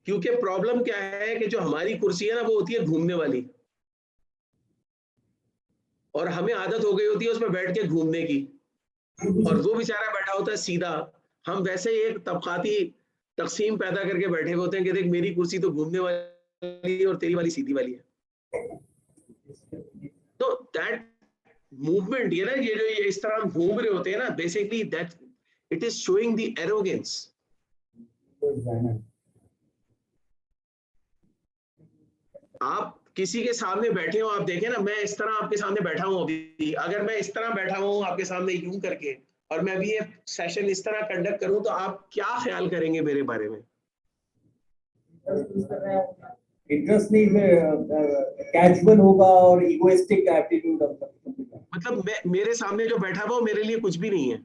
क्योंकि प्रॉब्लम क्या है कि जो हमारी कुर्सी है ना, वो होती है घूमने वाली, और हमें आदत हो गई होती है उसमें बैठ के घूमने की, और वो बेचारा बैठा होता है सीधा। हम वैसे ही एक तबकाती तकसीम पैदा करके बैठे होते हैं कि देख मेरी कुर्सी तो घूमने वाली है और तेरी वाली सीधी वाली है। तो दैट मूवमेंट, ये ना, ये जो ये इस तरह हम घूम रहे होते हैं ना, basically that it is showing the arrogance. आप किसी के सामने बैठे हो, आप देखें ना, मैं इस तरह आपके सामने बैठा हूं अभी, अगर मैं इस तरह बैठा हूं आपके सामने यूं करके, और मैं अभी ये सेशन इस तरह कंडक्ट करूं, तो आप क्या ख्याल करेंगे मेरे बारे में? इंटरेस्ट नहीं, कैजुअल होगा और इगोइस्टिक एटीट्यूड। मतलब मेरे सामने जो बैठा हुआ मेरे लिए कुछ भी नहीं है।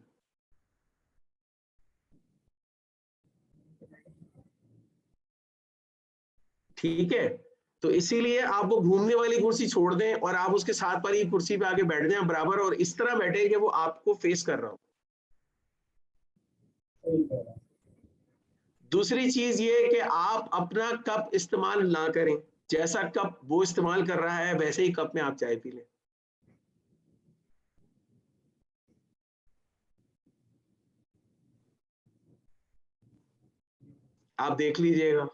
ठीक है, तो इसीलिए आप वो घूमने वाली कुर्सी छोड़ दें और आप उसके साथ वाली कुर्सी पे आके बैठ जाएं बराबर, और इस तरह बैठे कि वो आपको फेस कर रहा हो। दूसरी चीज ये कि आप अपना कप इस्तेमाल ना करें, जैसा कप वो इस्तेमाल कर रहा है वैसे ही कप में आप चाय पी लें। आप देख लीजिएगा।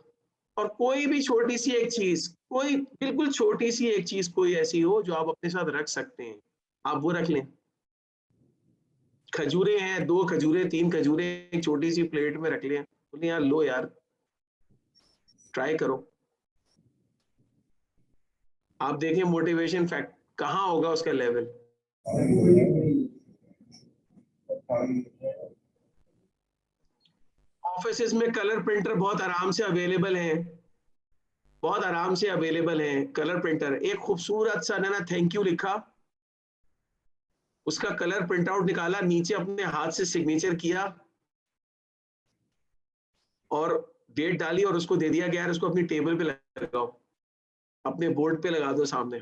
और कोई भी छोटी सी एक चीज, कोई बिल्कुल छोटी सी एक चीज कोई ऐसी हो जो आप अपने साथ रख सकते हैं, आप वो रख लें। खजूरें हैं, 2 खजूरें 3 खजूरें एक छोटी सी प्लेट में रख लें, बोले यार लो यार ट्राई करो। आप देखें मोटिवेशन फैक्ट कहाँ होगा उसका लेवल। ऑफिस में कलर प्रिंटर बहुत आराम से अवेलेबल हैं, बहुत आराम से अवेलेबल हैं कलर प्रिंटर। एक खूबसूरत सा ना थैंक यू लिखा, उसका कलर प्रिंट आउट निकाला, नीचे अपने हाथ से सिग्नेचर किया, और डेट डाली और उसको दे दिया कि यार उसको अपनी टेबल पे लगाओ, अपने बोर्ड पे लगा दो सामने,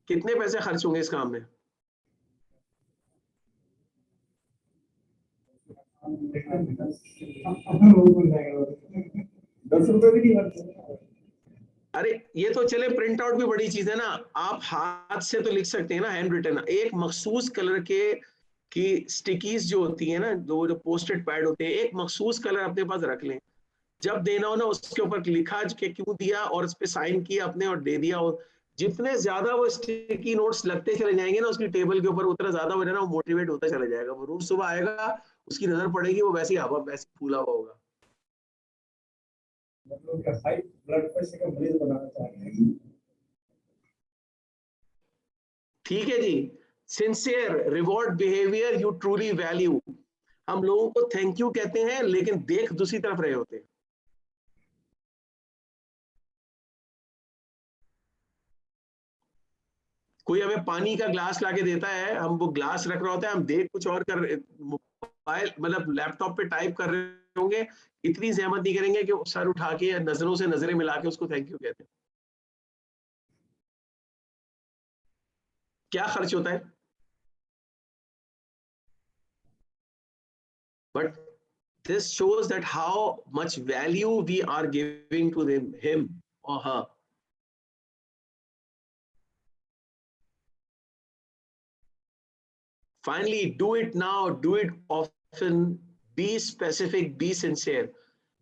कितने पैसे खर्च होंगे इस काम में? ₹10 भी नहीं खर्च। अरे ये तो चले प्रिंट आउट भी बड़ी चीज है ना, आप हाथ से तो लिख सकते हैं ना, हैंड रिटन। एक मखसूस कलर के की स्टिकीज जो होती है ना, जो पोस्टेड पैड होते हैं, एक मखसूस कलर अपने पास रख लें, जब देना हो ना उसके ऊपर लिखा कि क्यों दिया और उस पर साइन किया अपने और दे दिया। और जितने ज्यादा वो स्टिकी नोट्स लगते चले जाएंगे ना उसकी टेबल के ऊपर, उतना ज्यादा वो मोटिवेट होता चला जाएगा। वो रोज सुबह आएगा, उसकी नजर पड़ेगी, वो वैसे ही हवा वैसे फूला हुआ होगा। मतलब क्या हाई ब्लड प्रेशर का मरीज बनाना चाह रहे हैं। ठीक है जी। Sincere, reward behaviour you truly value. हम लोगों को थैंक यू कहते हैं लेकिन देख दूसरी तरफ रहे होते हैं। कोई हमें पानी का ग्लास लाके देता है, हम वो ग्लास रख रहा होता है, हम देख कुछ और कर, मोबाइल मतलब लैपटॉप पे टाइप कर रहे होंगे, इतनी जहमत नहीं करेंगे कि सर उठा के या नजरों से नजरें मिला के उसको थैंक यू कहते हैं। क्या खर्च होता है? But this shows that how much value we are giving to him or her. Finally, do it now, do it often, be specific, be sincere.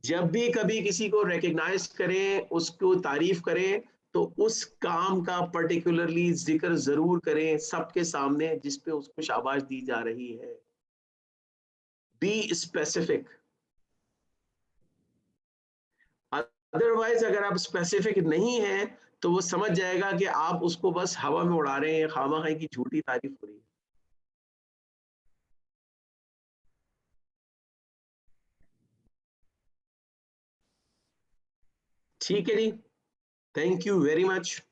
जब भी कभी किसी को recognize करें, उसको तारीफ करें, तो उस काम का particularly जिक्र जरूर करें सबके सामने जिस पे उसको शाबाश दी जा रही है। Be specific. अदरवाइज अगर आप स्पेसिफिक नहीं है तो वो समझ जाएगा कि आप उसको बस हवा में उड़ा रहे हैं, खामखा की झूठी तारीफ हो रही है। ठीक है जी, thank you very much.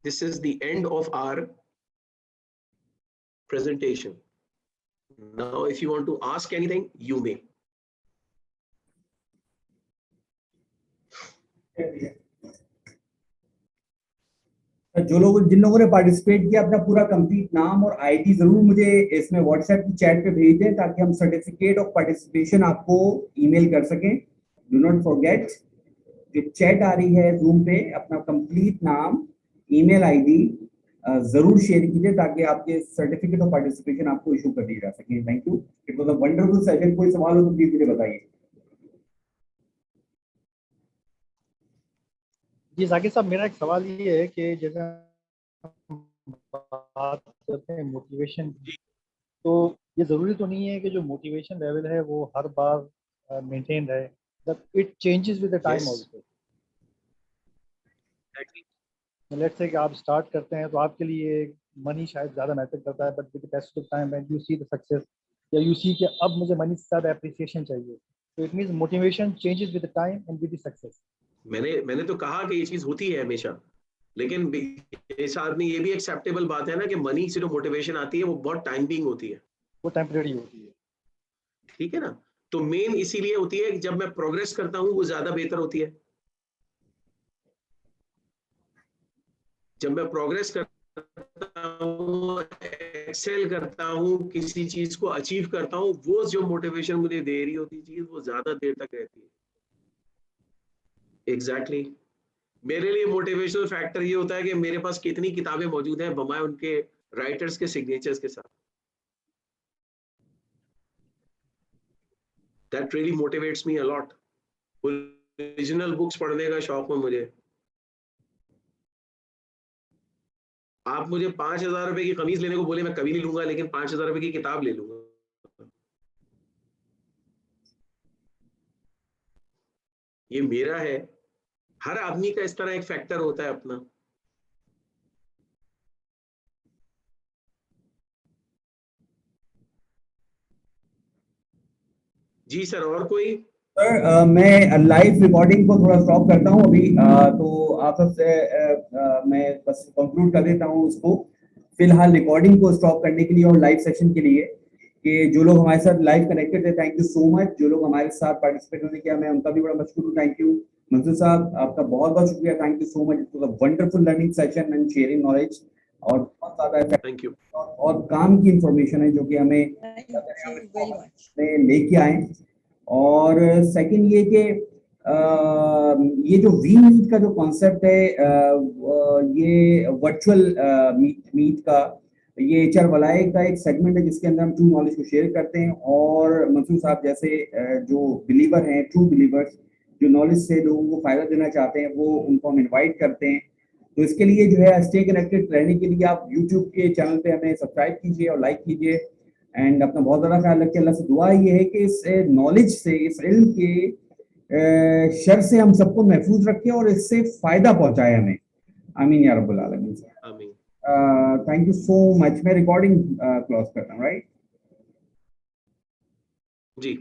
This is the end of our presentation. Now if you want to ask anything you may. जो लोग जिन लोगों ने पार्टिसिपेट किया अपना पूरा कंप्लीट नाम और आईडी जरूर मुझे इसमें व्हाट्सएप की चैट पे भेज दें ताकि हम सर्टिफिकेट ऑफ पार्टिसिपेशन आपको ईमेल कर सकें। डू नॉट फॉरगेट, जो चैट आ रही है जूम पे, अपना कंप्लीट नाम, ईमेल आईडी जरूर शेयर कीजिए ताकि आपके सर्टिफिकेट ऑफ पार्टिसिपेशन आपको इशू कर दिए जा सके। Thank you, it was a wonderful session. कोई सवाल हो तो प्लीज मुझे बताइए। जी जाकिर साहब, मेरा एक सवाल ये है कि जैसे बात करते हैं मोटिवेशन की, तो ये ज़रूरी तो नहीं है कि जो मोटिवेशन लेवल है वो हर बार मेंटेन रहे, that it changes with the time also. Let's say कि आप स्टार्ट करते हैं तो आपके लिए मनी शायद ज़्यादा मैटर करता है, but with the passage of time when you see the success या यू सी कि अब मुझे मनी से ज़्यादा एप्रिसिएशन चाहिए, तो it means motivation changes with the time and with the success. मैंने तो कहा कि ये चीज होती है हमेशा, लेकिन इस आदमी ये भी एक्सेप्टेबल बात है ना कि मनी से जो मोटिवेशन आती है वो बहुत टाइम बीइंग होती है, वो टेम्परेरी होती है। ठीक है ना। तो मेन इसीलिए होती है कि जब मैं प्रोग्रेस करता हूं वो ज्यादा बेहतर होती है। जब मैं प्रोग्रेस करता हूं, एक्सेल करता हूं, किसी चीज को अचीव करता हूं, वो जो मोटिवेशन मुझे दे रही होती चीज वो ज्यादा देर तक रहती है। एग्जैक्टली मेरे लिए मोटिवेशनल फैक्टर ये होता है कि मेरे पास कितनी किताबें मौजूद हैं बमाए उनके राइटर्स के सिग्नेचर्स के साथ। That really motivates me a lot. Original books पढ़ने का शौक है मुझे। आप मुझे 5,000 रुपए की कमीज लेने को बोले मैं कभी नहीं लूंगा, लेकिन 5,000 रुपए की किताब ले लूंगा। ये मेरा है। हर आदमी का इस तरह एक फैक्टर होता है अपना। जी सर, और कोई? सर मैं लाइव रिकॉर्डिंग को थोड़ा स्टॉप करता हूं अभी, तो आप सबसे मैं बस कंक्लूड कर देता हूं उसको फिलहाल रिकॉर्डिंग को स्टॉप करने के लिए और लाइव सेशन के लिए। कि जो लोग हमारे साथ लाइव कनेक्टेड थे, थैंक यू सो मच। जो लोग हमारे साथ पार्टिसिपेट होने किया, मैं उनका भी बड़ा मशहूर हूँ, थैंक यू। मंसूर साहब, आपका बहुत बहुत शुक्रिया, thank you so much. It was a wonderful learning session and sharing knowledge, और बहुत ज्यादा थैंक यू। और काम की इंफॉर्मेशन है जो कि हमें Thank you very much. लेके आए। और सेकंड ये कि ये जो वी मीट का जो कॉन्सेप्ट है, ये वर्चुअल मीट का, ये एचआर वलाय का एक सेगमेंट है जिसके अंदर हम ट्रू नॉलेज को शेयर करते हैं। और मंसूर साहब जैसे जो बिलीवर हैं, ट्रू बिलीवर्स, जो नॉलेज से लोगों को फायदा देना चाहते हैं, वो उनको हम इनवाइट करते हैं। तो इसके लिए जो है स्टे कनेक्टेड रहने के लिए आप यूट्यूब के चैनल पे हमें सब्सक्राइब कीजिए और लाइक कीजिए। एंड अपना बहुत ज़्यादा ख्याल रखिए। अल्लाह से दुआ ये है कि इस नॉलेज से, इस इल्म के शर से हम सबको महफूज रखें और इससे फ़ायदा पहुंचाए हमें। आमीन या रब्बुल आलमीन। आमीन। Thank you so much. मैं रिकॉर्डिंग क्लोज करता हूँ, राइट? जी।